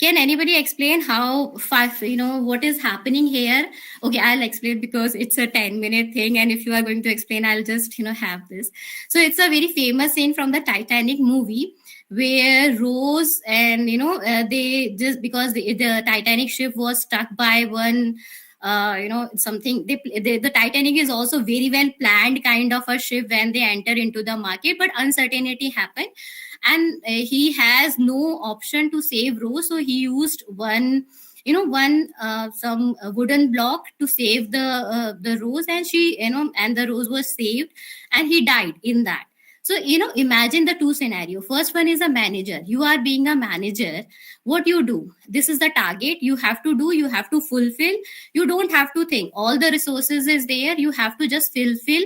can anybody explain how what is happening here? Okay, I'll explain because it's a 10-minute thing, and if you are going to explain, I'll just have this. So it's a very famous scene from the Titanic movie where Rose and they just, because the Titanic ship was stuck by one something, the Titanic is also very well planned kind of a ship when they enter into the market, but uncertainty happened, and he has no option to save Rose, so he used one some wooden block to save the Rose, and she and the Rose was saved, and he died in that. So imagine the two scenario. First one is a manager. You are being a manager. What you do? This is the target you have to do. You have to fulfill. You don't have to think. All the resources is there. You have to just fulfill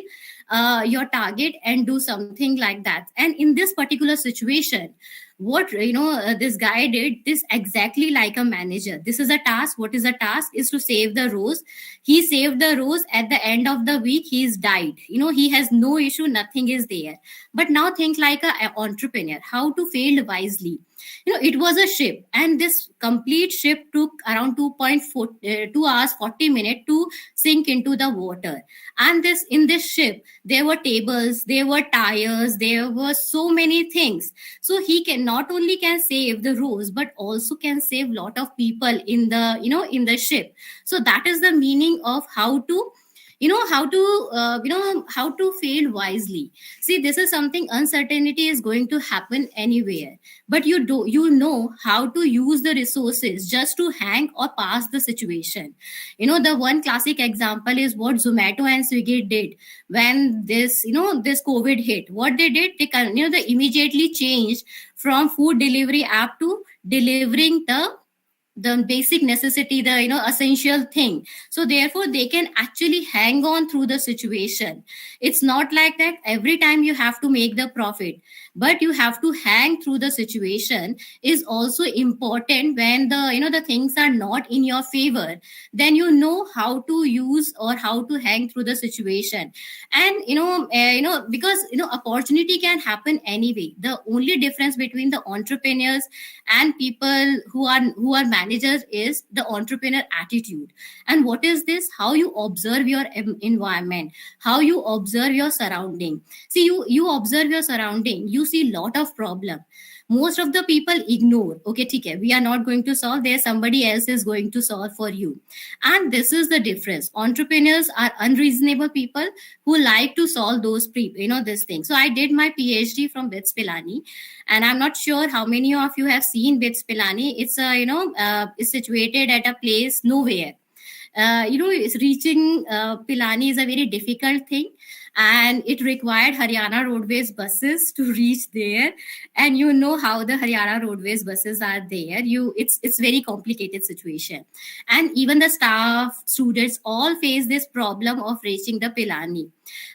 your target and do something like that. And in this particular situation, what this guy did this exactly like a manager. This is a task. What is a task? Is to save the Rose. He saved the Rose. At the end of the week, he's died. He has no issue. Nothing is there. But now think like an entrepreneur. How to fail wisely. It was a ship, and this complete ship took around 2 hours 40 minutes to sink into the water. And in this ship there were tables, there were tires, there were so many things. So he can not only can save the Rose, but also can save lot of people in the in the ship. So that is the meaning of how to how to fail wisely. See, this is something, uncertainty is going to happen anywhere, but you know how to use the resources just to hang or pass the situation. The one classic example is what Zomato and Swiggy did when this this COVID hit. What they did, they immediately changed from food delivery app to delivering the basic necessity, the essential thing. So therefore they can actually hang on through the situation. It's not like that every time you have to make the profit, but you have to hang through the situation is also important. When the things are not in your favor, then how to use or how to hang through the situation. And because opportunity can happen anyway. The only difference between the entrepreneurs and people who are managers is the entrepreneur attitude. And what is this? How you observe your environment, how you observe your surrounding. See, you observe your surrounding, you see lot of problem. Most of the people ignore. Okay, okay, we are not going to solve, there somebody else is going to solve for you. And this is the difference. Entrepreneurs are unreasonable people who like to solve those this thing. So I did my PhD from BITS Pilani, and I'm not sure how many of you have seen BITS Pilani. It's it's situated at a place nowhere. It's reaching Pilani is a very difficult thing, and it required Haryana Roadways buses to reach there. And how the Haryana Roadways buses are there. It's very complicated situation, and even the staff, students all face this problem of reaching the Pilani.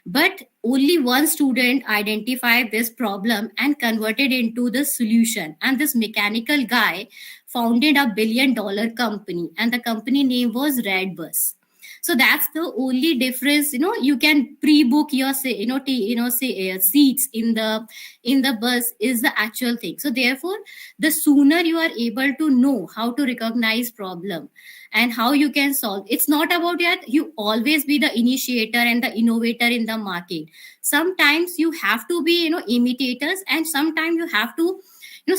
But only one student identified this problem and converted into the solution. And this mechanical guy founded a $1 billion company, and the company name was Redbus. So that's the only difference. You can pre-book your seats in the bus is the actual thing. So therefore, the sooner you are able to know how to recognize problem and how you can solve, it's not about that you always be the initiator and the innovator in the market. Sometimes you have to be imitators, and sometimes you have to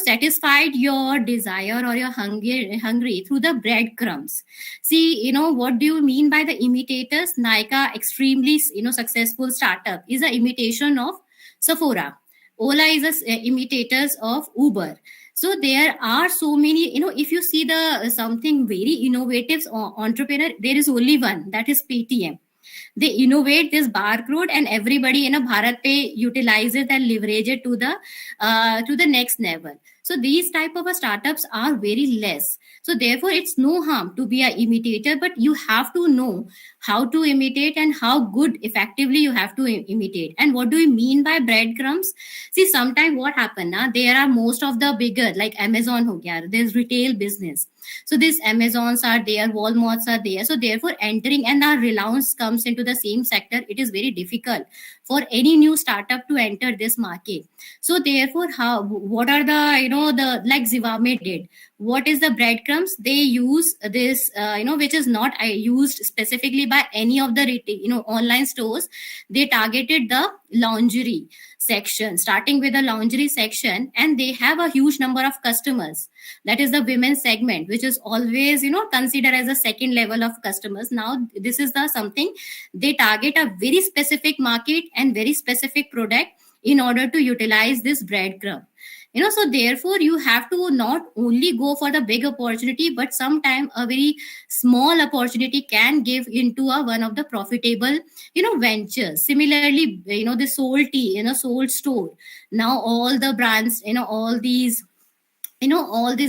satisfied your desire or your hungry through the breadcrumbs. See, what do you mean by the imitators? Nykaa, extremely successful startup, is an imitation of Sephora. Ola is a imitators of Uber. So there are so many, if you see something very innovative entrepreneur, there is only one, that is Paytm. They innovate this barcode, and everybody in a Bharat Pay utilize it and leverage it to the next level. So these type of startups are very less. So So therefore it's no harm to be a imitator, but you have to know how to imitate and how good effectively you have to imitate. And what do we mean by breadcrumbs? See, sometimes what happen now, there are most of the bigger like Amazon ho gaya, there's retail business. So these Amazons are there, Walmarts are there. So therefore entering, and our Reliance comes into the same sector, it is very difficult for any new startup to enter this market. So therefore, how, what are the, the, like Zivame did, what is the breadcrumbs they use this, which is not used specifically by any of the retail, online stores. They targeted the lingerie section, starting with the lingerie section, and they have a huge number of customers. That is the women's segment, which is always, considered as a second level of customers. Now this is the something, they target a very specific market and very specific product in order to utilize this breadcrumb. So therefore you have to not only go for the big opportunity, but sometimes a very small opportunity can give into a one of the profitable ventures. Similarly, the soul tea, soul store, now all the brands, all these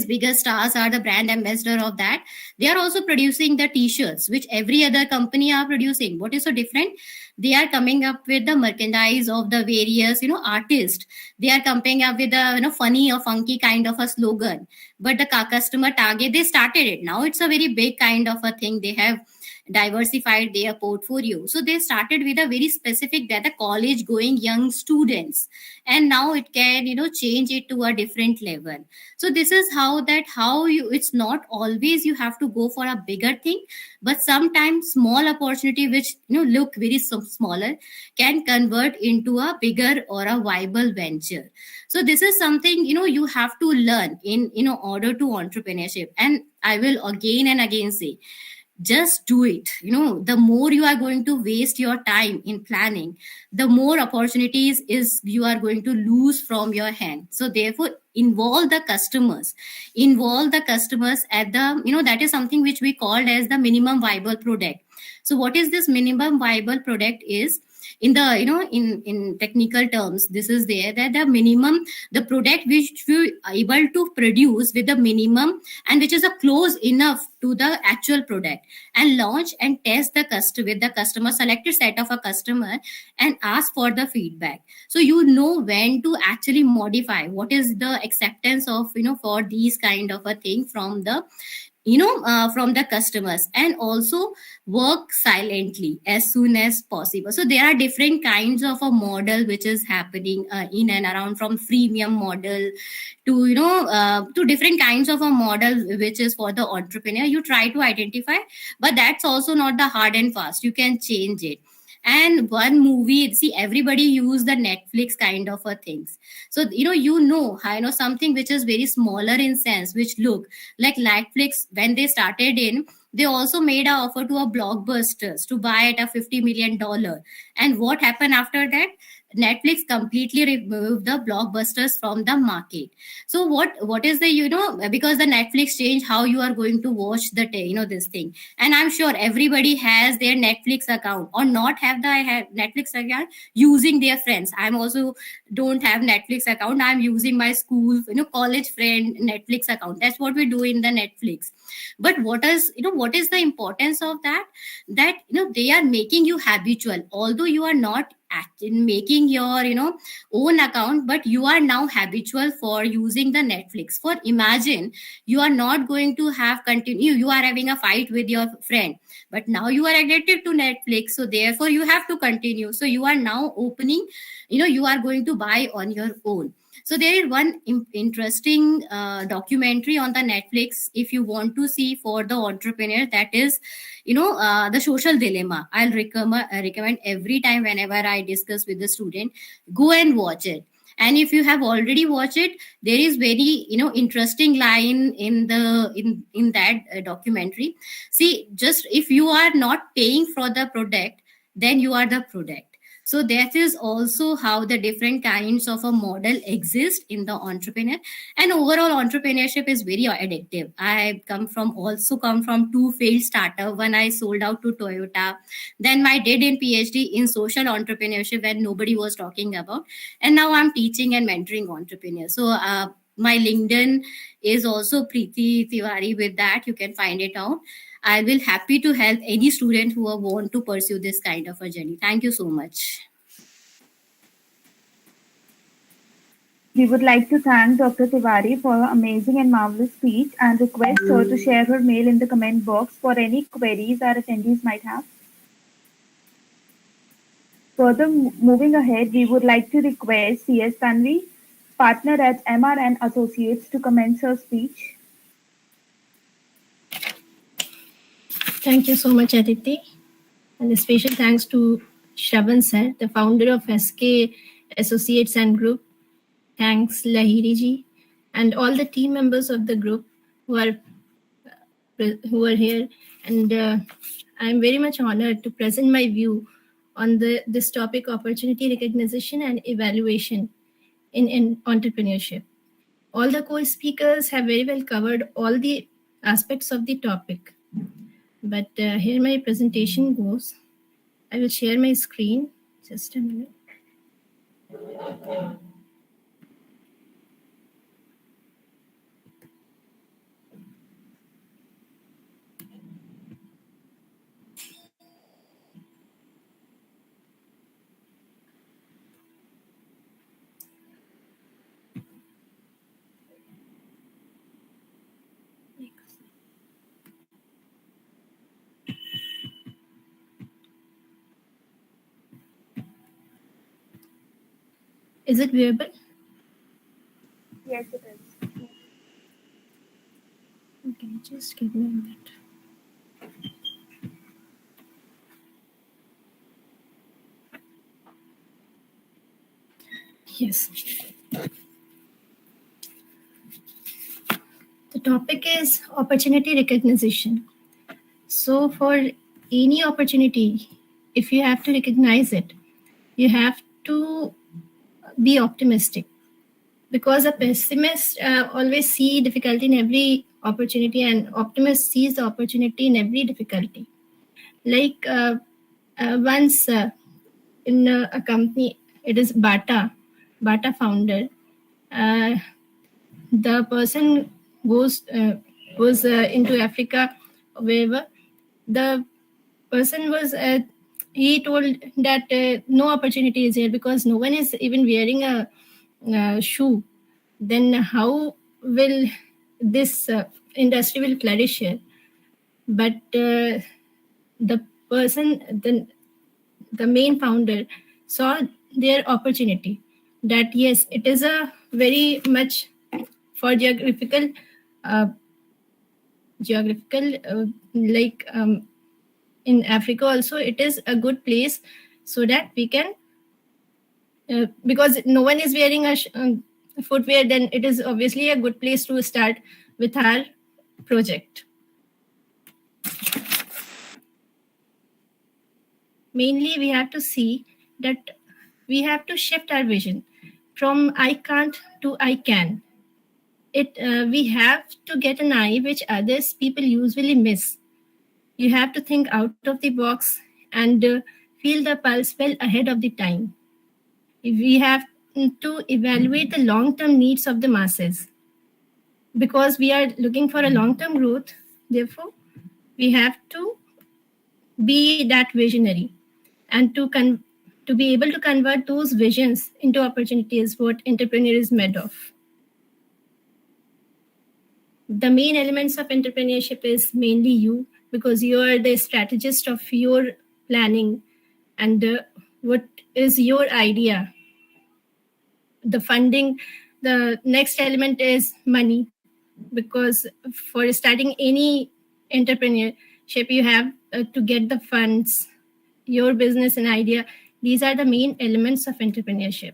bigger stars are the brand ambassador of that. They are also producing the t-shirts which every other company are producing. What is so different? They are coming up with the merchandise of the various artists. They are coming up with a funny or funky kind of a slogan, but the customer target, they started it. Now it's a very big kind of a thing. They have diversified their portfolio. So they started with a very specific, that the college going young students, and now it can change it to a different level. So this is how you, it's not always you have to go for a bigger thing, but sometimes small opportunity which look very smaller can convert into a bigger or a viable venture. So this is something you have to learn in order to entrepreneurship. And I will again and again say, just do it. The more you are going to waste your time in planning, the more opportunities is you are going to lose from your hand. So therefore involve the customers at the that is something which we called as the minimum viable product. So what is this minimum viable product is, in the in technical terms, this is there, that the minimum, the product which we are able to produce with the minimum and which is a close enough to the actual product, and launch and test the customer with the customer, selected set of a customer, and ask for the feedback. So when to actually modify, what is the acceptance of for these kind of a thing from the from the customers, and also work silently as soon as possible. So there are different kinds of a model which is happening in and around, from freemium model to to different kinds of a model which is for the entrepreneur. You try to identify, but that's also not the hard and fast, you can change it. And one movie, see, everybody use the Netflix kind of a things. So something which is very smaller in sense, which look like Netflix, when they started in, they also made an offer to a blockbusters to buy at a $50 million. And what happened after that? Netflix completely removed the blockbusters from the market. So what is the because the Netflix changed how you are going to watch the this thing. And I'm sure everybody has their Netflix account, or not have the Netflix account, using their friends. I'm also don't have Netflix account, I'm using my school college friend Netflix account. That's what we do in the Netflix. But what is the importance of that they are making you habitual, although you are not making your own account, but you are now habitual for using the Netflix. For imagine, you are not going to have continue, you are having a fight with your friend, but now you are addicted to Netflix, so therefore you have to continue. So you are now opening, you are going to buy on your own. So there is one interesting documentary on the Netflix, if you want to see, for the entrepreneur, that is the social dilemma. I'll recommend every time whenever I discuss with the student, go and watch it. And if you have already watched it, there is very interesting line in that documentary. See, just if you are not paying for the product, then you are the product. So that is also how the different kinds of a model exist in the entrepreneur. And overall entrepreneurship is very addictive. I come from 2 failed startup. When I sold out to Toyota, then I did in PhD in social entrepreneurship when nobody was talking about, and now I'm teaching and mentoring entrepreneurs. So my LinkedIn is also Preeti Tiwari. With that, you can find it out. I will happy to help any student who want to pursue this kind of a journey. Thank you so much. We would like to thank Dr. Tiwari for her amazing and marvelous speech and request her to share her mail in the comment box for any queries our attendees might have. Further, moving ahead, we would like to request CS Tanvi, partner at MRN Associates, to commence her speech. Thank you so much, Aditi. And a special thanks to Shravan sir, the founder of SK Associates and Group. Thanks, Lahiri ji, and all the team members of the group who are here. And I'm very much honored to present my view on this topic, opportunity recognition and evaluation in entrepreneurship. All the co-speakers have very well covered all the aspects of the topic. But here my presentation goes. I will share my screen. Just a minute. Is it viewable? Yes, it is. Okay, just give me a minute. Yes. The topic is opportunity recognition. So for any opportunity, if you have to recognize it, you have to be optimistic, because a pessimist always see difficulty in every opportunity, and optimist sees the opportunity in every difficulty. Like once in a company, it is Bata founder. The person goes into Africa, wherever. The person was he told that no opportunity is here because no one is even wearing a shoe. Then how will this industry will flourish here? But the person, the main founder, saw their opportunity, that yes, it is a very much for geographical like in Africa also, it is a good place, so that we can because no one is wearing a footwear, then it is obviously a good place to start with our project. Mainly, we have to see that we have to shift our vision from I can't to I can. We have to get an eye which others people usually miss. You have to think out of the box and feel the pulse well ahead of the time. We have to evaluate the long-term needs of the masses, because we are looking for a long-term growth. Therefore, we have to be that visionary, and to be able to convert those visions into opportunities, what entrepreneur is made of. The main elements of entrepreneurship is mainly you, because you are the strategist of your planning, and what is your idea. The funding, the next element is money, because for starting any entrepreneurship, you have to get the funds, your business and idea. These are the main elements of entrepreneurship.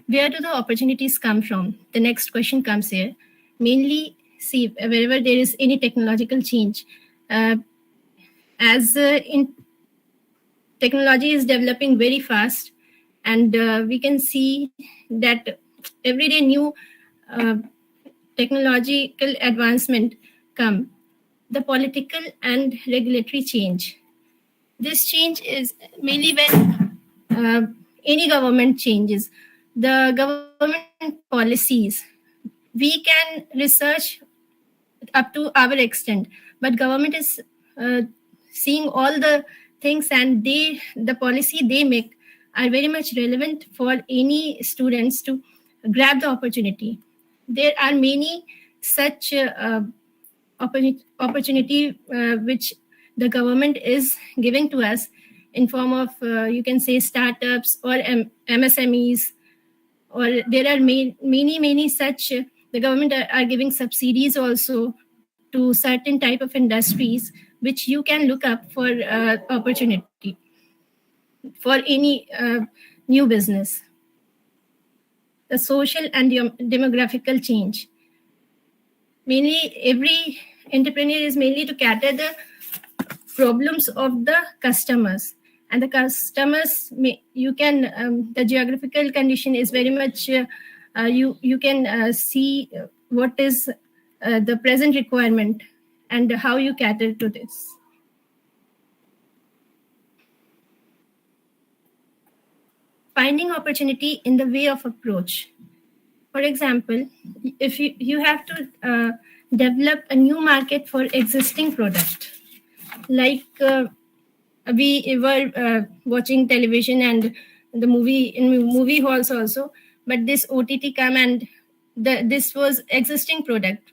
Where do the opportunities come from? The next question comes here. Mainly, see, wherever there is any technological change, as in technology is developing very fast, and we can see that every day new technological advancement come. The political and regulatory change. This change is mainly when any government changes. the government policies. We can research up to our extent, but government is seeing all the things, and the policy they make are very much relevant for any students to grab the opportunity. There are many such opportunity which the government is giving to us in form of you can say startups or MSMEs, or there are many such the government are giving subsidies also to certain type of industries which you can look up for opportunity for any new business. The social and demographical change. Mainly, every entrepreneur is mainly to cater the problems of the customers. And the customers, you can, the geographical condition is very much, you can see what is the present requirement and how you cater to this. Finding opportunity in the way of approach. For example, if you have to develop a new market for existing product, like we were watching television and the movie in movie halls also, but this OTT come and this was existing product,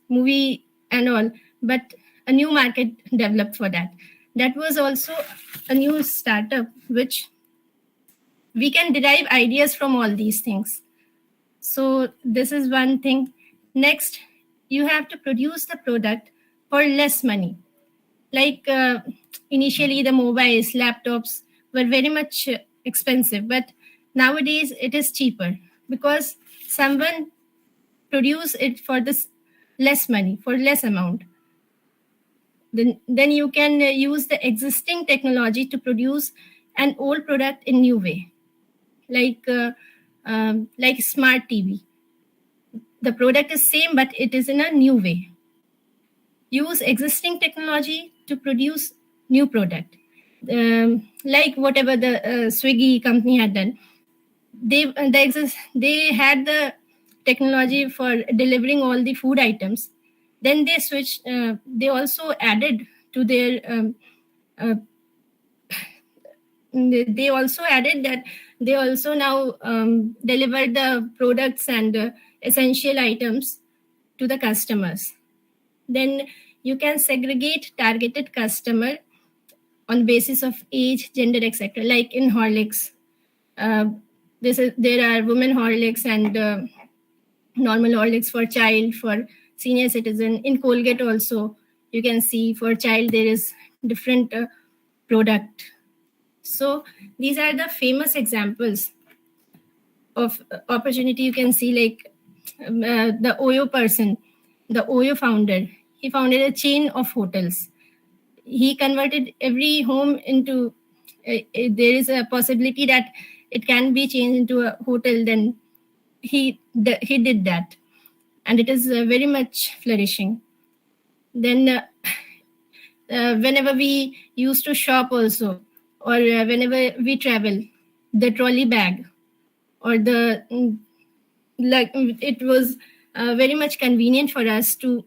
movie and all, but a new market developed for that. That was also a new startup which we can derive ideas from all these things. So this is one thing. Next, you have to produce the product for less money. Like initially the mobiles, laptops were very much expensive, but nowadays it is cheaper because someone produce it for this less money, for less amount. Then you can use the existing technology to produce an old product in new way, like smart TV. The product is same, but it is in a new way. Use existing technology to produce new product, like whatever the Swiggy company had done. They had the technology for delivering all the food items. Then they switched. They also added to their. They also added that they also now deliver the products and essential items to the customers. Then you can segregate targeted customer on basis of age, gender, etc. Like in Horlicks, there are women Horlicks and normal Horlicks for child, for senior citizen. In Colgate also, you can see for child there is different product. So these are the famous examples of opportunity. You can see like the Oyo person, the Oyo founder. He founded a chain of hotels. He converted every home into, there is a possibility that it can be changed into a hotel. Then he did that. And it is very much flourishing. Then whenever we used to shop also, or whenever we travel, the trolley bag or the, like it was very much convenient for us to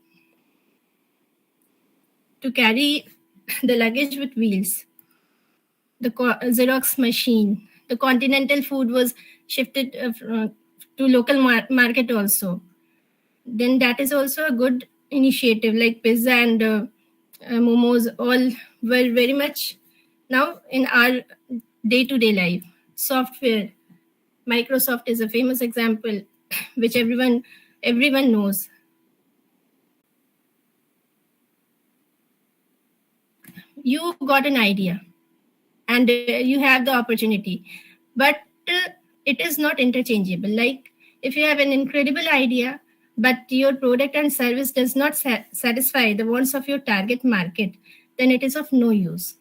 carry the luggage with wheels. The Xerox machine, the continental food was shifted to local market also. Then that is also a good initiative, like pizza and momos all were very much now in our day-to-day life. Software, Microsoft is a famous example, which everyone knows. You got an idea and you have the opportunity, but it is not interchangeable. Like if you have an incredible idea, but your product and service does not satisfy the wants of your target market, then it is of no use.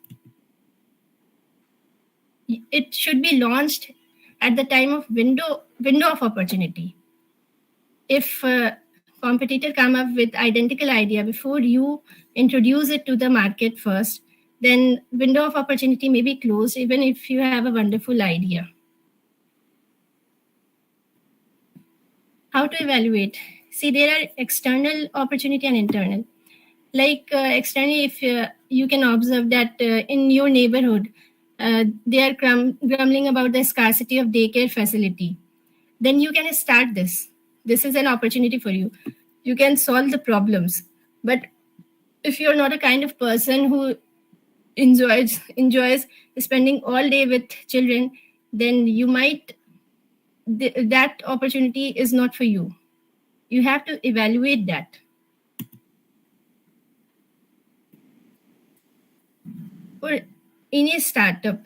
It should be launched at the time of window of opportunity. If competitor come up with identical idea before you introduce it to the market first, then window of opportunity may be closed even if you have a wonderful idea. How to evaluate? See, there are external opportunity and internal. Like externally, if you can observe that in your neighborhood, they are grumbling about the scarcity of daycare facility, then you can start this. This is an opportunity for you. You can solve the problems. But if you're not a kind of person who enjoys spending all day with children, then you might that opportunity is not for you. You have to evaluate that. For any startup,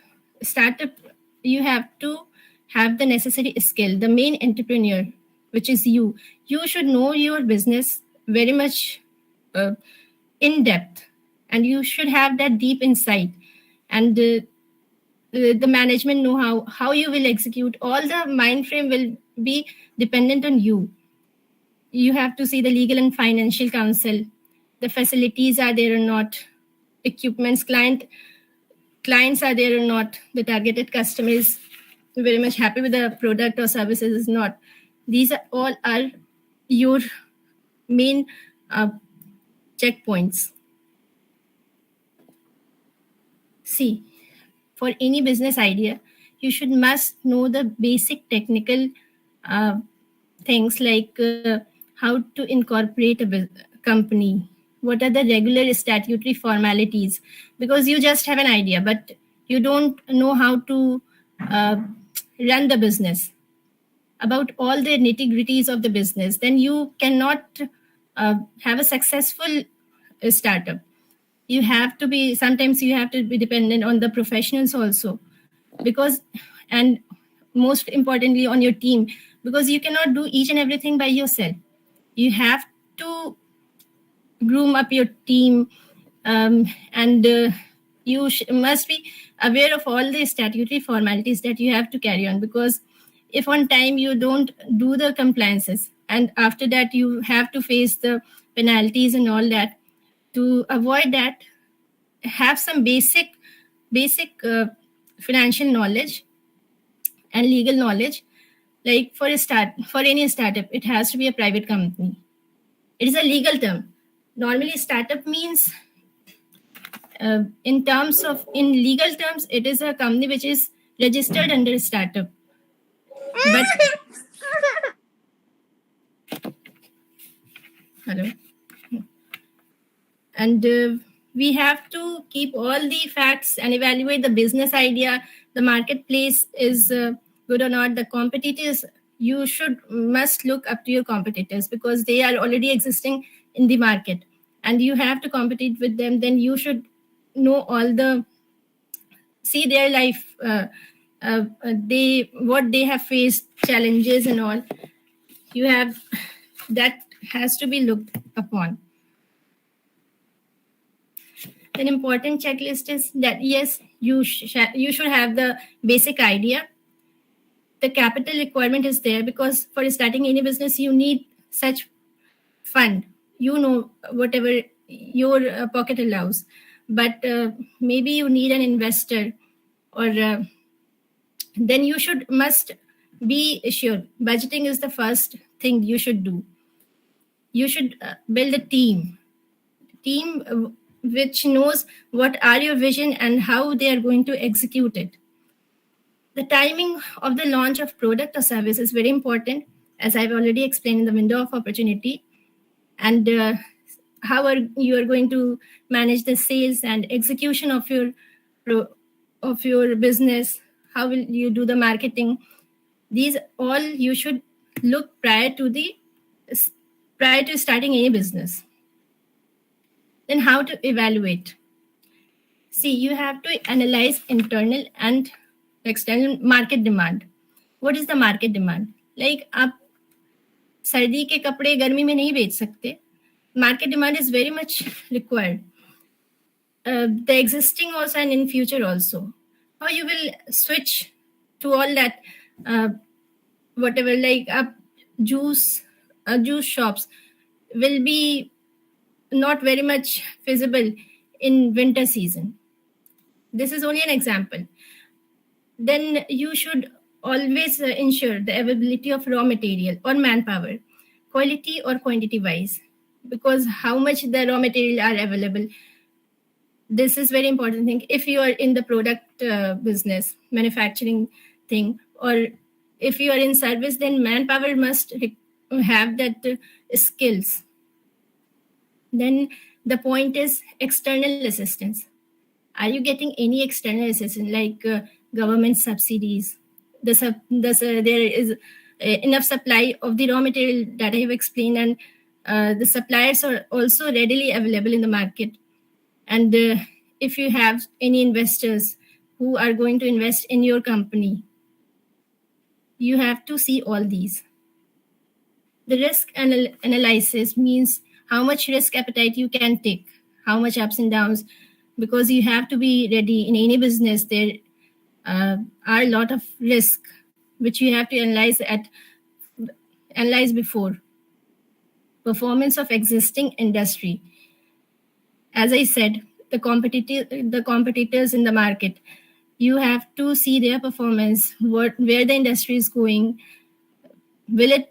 you have to have the necessary skill. The main entrepreneur, which is you should know your business very much in depth, and you should have that deep insight, and the management know how you will execute. All the mind frame will be dependent on you. You have to see the legal and financial counsel, the facilities are there or not, equipments, clients are there or not, the targeted customer is very much happy with the product or services is not. These are all are your main checkpoints. See, for any business idea, you must know the basic technical things like how to incorporate a company, what are the regular statutory formalities, because you just have an idea but you don't know how to run the business, about all the nitty-gritties of the business, then you cannot have a successful startup. You have to be, sometimes you have to be dependent on the professionals also, because, and most importantly on your team, because you cannot do each and everything by yourself. You have to groom up your team, and you must be aware of all the statutory formalities that you have to carry on, because if on time you don't do the compliances, and after that you have to face the penalties and all that, to avoid that, have some basic financial knowledge and legal knowledge. Like for any startup, it has to be a private company. It is a legal term. Normally startup means in legal terms, it is a company which is registered under startup. But hello. And we have to keep all the facts and evaluate the business idea, the marketplace is good or not, the competitors. You must look up to your competitors, because they are already existing in the market and you have to compete with them. Then you should know all see their life, what they have faced, challenges and all. That has to be looked upon. An important checklist is that yes, you should have the basic idea. The capital requirement is there, because for starting any business you need such fund, whatever your pocket allows. But maybe you need an investor, or then you must be sure budgeting is the first thing you should do. You should build a team which knows what are your vision and how they are going to execute it. The timing of the launch of product or service is very important, as I've already explained in the window of opportunity, and how you are going to manage the sales and execution of your business. How will you do the marketing? These all you should look prior to starting any business. Then how to evaluate? See, you have to analyze internal and external market demand. What is the market demand? Like आप सर्दी के कपड़े गर्मी में नहीं बेच सकते. Market demand is very much required. The existing also and in future also. How you will switch to all that, whatever, like juice shops will be not very much feasible in winter season. This is only an example. Then you should always ensure the availability of raw material or manpower, quality or quantity wise, because how much the raw material are available. This is very important thing. If you are in the product business, manufacturing thing, or if you are in service, then manpower must have that skills. Then the point is external assistance. Are you getting any external assistance like government subsidies? There is enough supply of the raw material that I have explained, and the suppliers are also readily available in the market. And if you have any investors who are going to invest in your company, you have to see all these. The risk analysis means how much risk appetite you can take, how much ups and downs, because you have to be ready in any business. There are a lot of risk which you have to analyze before. Performance of existing industry. As I said, the competitors in the market, you have to see their performance, where the industry is going. Will it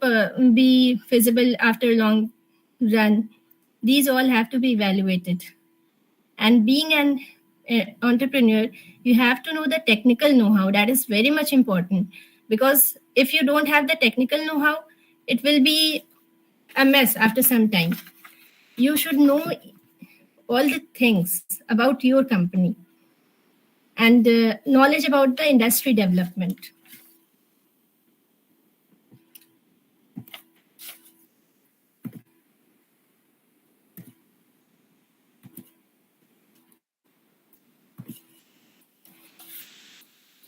be feasible after a long run? These all have to be evaluated. And being an entrepreneur, you have to know the technical know-how. That is very much important, because if you don't have the technical know-how, it will be a mess after some time. You should know all the things about your company and knowledge about the industry development.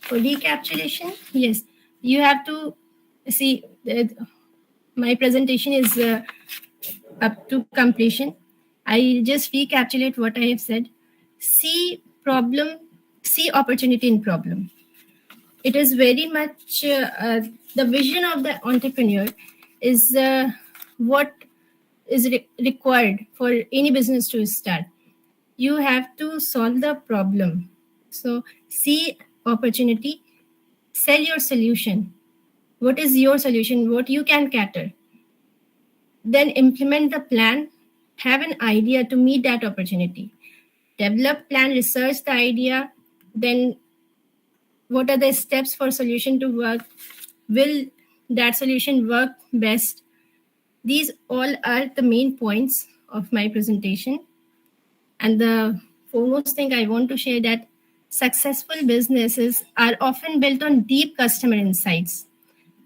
For recapitulation, yes, you have to see, my presentation is up to completion. I just recapitulate what I have said. See opportunity in problem. It is very much the vision of the entrepreneur is what is required for any business to start. You have to solve the problem. So see opportunity, sell your solution. What is your solution? What you can cater? Then implement the plan, have an idea to meet that opportunity. Develop plan, research the idea, then what are the steps for solution to work? Will that solution work best? These all are the main points of my presentation. And the foremost thing I want to share that successful businesses are often built on deep customer insights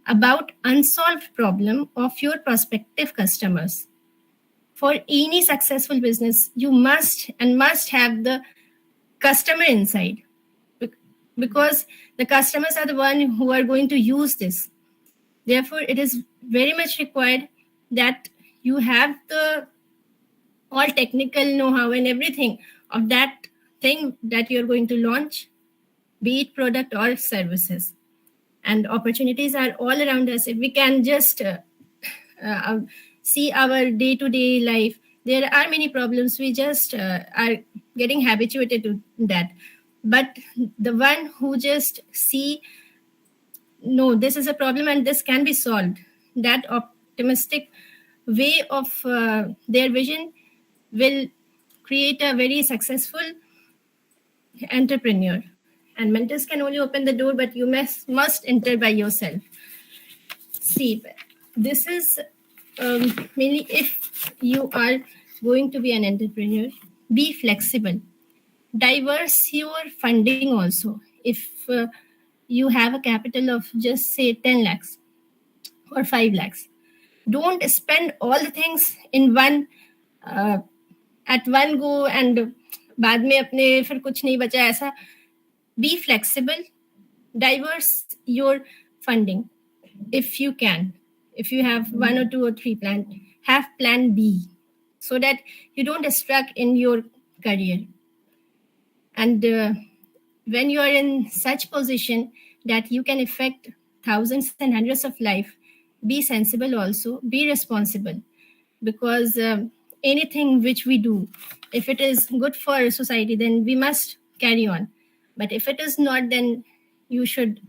about unsolved problem of your prospective customers. For any successful business, you must have the customer insight, because the customers are the one who are going to use this. Therefore, it is very much required that you have the all technical know-how and everything of that thing that you're going to launch, be it product or services. And opportunities are all around us. If we can just see our day-to-day life, there are many problems. We just are getting habituated to that. But the one who just see, no, this is a problem and this can be solved, that optimistic way of their vision will create a very successful entrepreneur. And mentors can only open the door, but you must enter by yourself. See, this is mainly if you are going to be an entrepreneur, be flexible. Diverse your funding also. If you have a capital of just say 10 lakhs or 5 lakhs, don't spend all the things in one at one go and बाद में अपने फिर कुछ नहीं बचा ऐसा. Be flexible, diverse your funding if you can. If you have 1 or 2 or 3 plans, have plan B so that you don't distract in your career. And when you are in such position that you can affect thousands and hundreds of life, be sensible also, be responsible, because anything which we do, if it is good for society, then we must carry on. But if it is not, then you should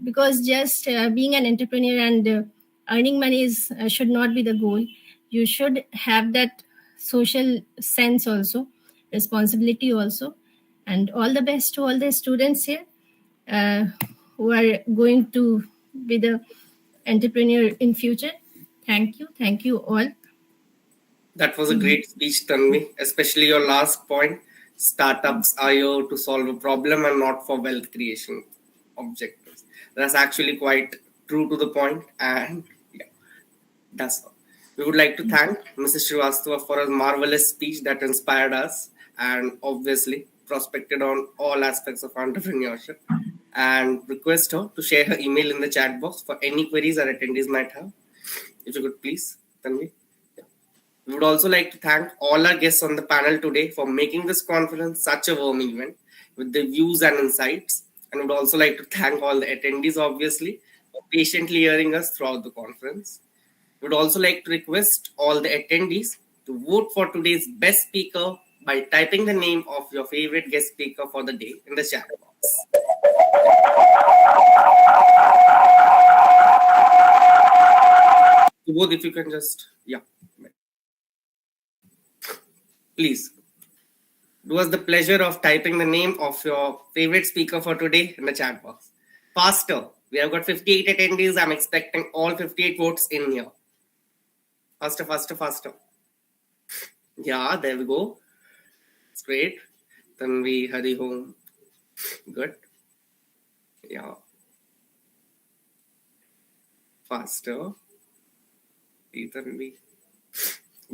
because just being an entrepreneur and earning money should not be the goal. You should have that social sense also, responsibility also. And all the best to all the students here who are going to be the entrepreneur in future. Thank you all. That was a great speech, Tanvi, especially your last point. Startups are here to solve a problem and not for wealth creation objectives. That's actually quite true to the point, and yeah, that's all. We would like to thank Mrs. Srivastava for a marvelous speech that inspired us and obviously prospected on all aspects of entrepreneurship, and request her to share her email in the chat box for any queries our attendees might have. If you could please, Tanvi. We would also like to thank all our guests on the panel today for making this conference such a warm event with the views and insights. And would also like to thank all the attendees, obviously, for patiently hearing us throughout the conference. We would also like to request all the attendees to vote for today's best speaker by typing the name of your favorite guest speaker for the day in the chat box. Both, if you can just, yeah. Please do us the pleasure of typing the name of your favorite speaker for today in the chat box. Faster. We have got 58 attendees. I'm expecting all 58 votes in here. Faster, faster, faster. Yeah, there we go. It's great. Then we hurry home. Good. Yeah. Faster. Then we.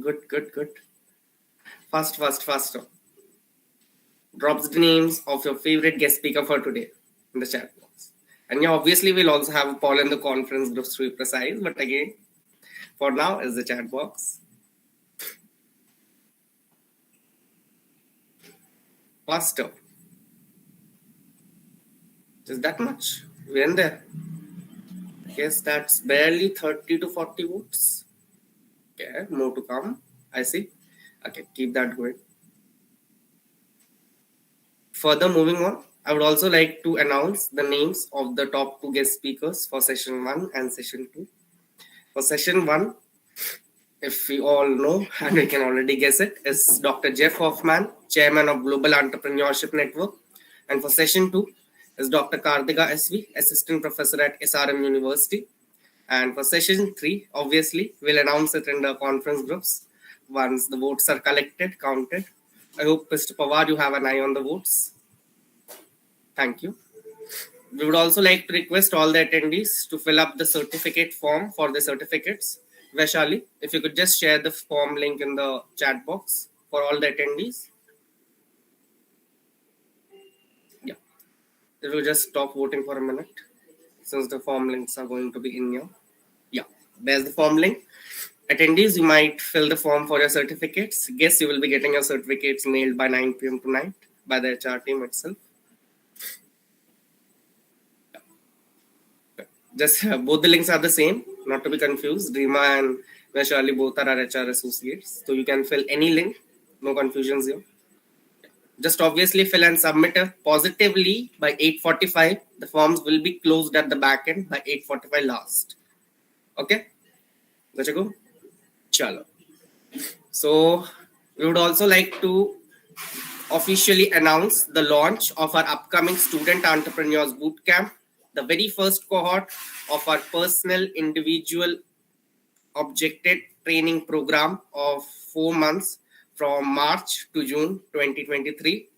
Good, good, good. Fast, fast, faster. Drops the names of your favorite guest speaker for today in the chat box. And yeah, obviously we'll also have a poll in the conference groups to be precise, but again, for now is the chat box. Faster. Just that much. We're in there. I guess that's barely 30 to 40 votes. Okay, more to come. I see. Okay, keep that going. Further moving on, I would also like to announce the names of the top 2 guest speakers for session 1 and session 2. For session 1, if we all know and we can already guess it, is Dr. Jeff Hoffman, Chairman of Global Entrepreneurship Network. And for session 2 is Dr. Karthika SV, Assistant Professor at SRM University. And for session 3, obviously, we'll announce it in the conference groups once the votes are collected, counted. I hope, Mr. Pawar, you have an eye on the votes. Thank you. We would also like to request all the attendees to fill up the certificate form for the certificates. Vaishali, if you could just share the form link in the chat box for all the attendees. Yeah. If you just stop voting for a minute, since the form links are going to be in here. Yeah, there's the form link. Attendees, you might fill the form for your certificates. Guess you will be getting your certificates mailed by 9 p.m. tonight by the HR team itself. Just both the links are the same, not to be confused. Rima and Vaishali both are our HR associates. So you can fill any link, no confusions here. Just obviously fill and submit it positively by 8:45. The forms will be closed at the back end by 8:45 last. Okay? Let's go. Chalo. So we would also like to officially announce the launch of our upcoming Student Entrepreneurs Bootcamp, the very first cohort of our personal, individual, objected training program of 4 months from March to June 2023.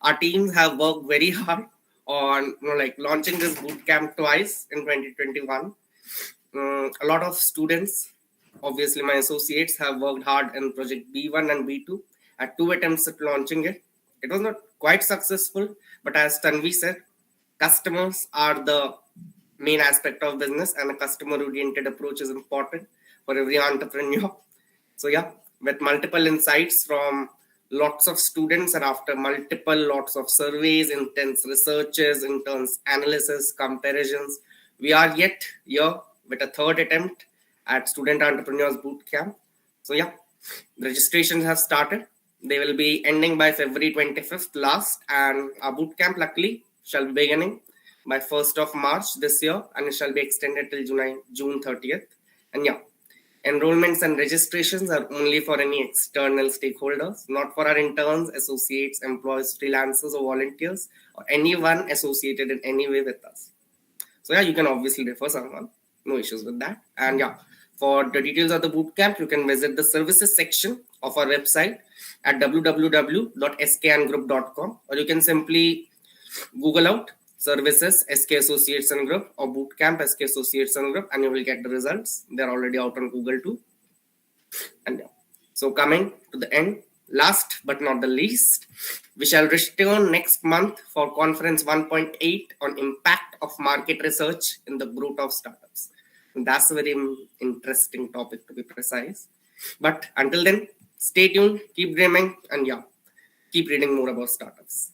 Our teams have worked very hard on launching this bootcamp twice in 2021. A lot of students, obviously my associates, have worked hard in project B1 and B2 at 2 attempts at launching it. It was not quite successful, but as Tanvi said, customers are the main aspect of business, and a customer-oriented approach is important for every entrepreneur. So yeah, with multiple insights from lots of students and after multiple lots of surveys, intense researches, intense analysis, comparisons, we are yet here with a third attempt at Student Entrepreneurs Bootcamp. So yeah, registrations have started. They will be ending by February 25th last, and our bootcamp luckily shall be beginning by 1st of March this year, and it shall be extended till June 30th. And yeah, enrollments and registrations are only for any external stakeholders, not for our interns, associates, employees, freelancers, or volunteers, or anyone associated in any way with us. So yeah, you can obviously refer someone. No issues with that. And yeah, for the details of the bootcamp, you can visit the services section of our website at www.skngroup.com, or you can simply Google out services SK Associates and Group or bootcamp SK Associates and Group, and you will get the results. They're already out on Google too. And yeah, so coming to the end, last but not the least, we shall return next month for conference 1.8 on impact of market research in the growth of startups. And that's a very interesting topic, to be precise. But until then, stay tuned, keep dreaming, and yeah, keep reading more about startups.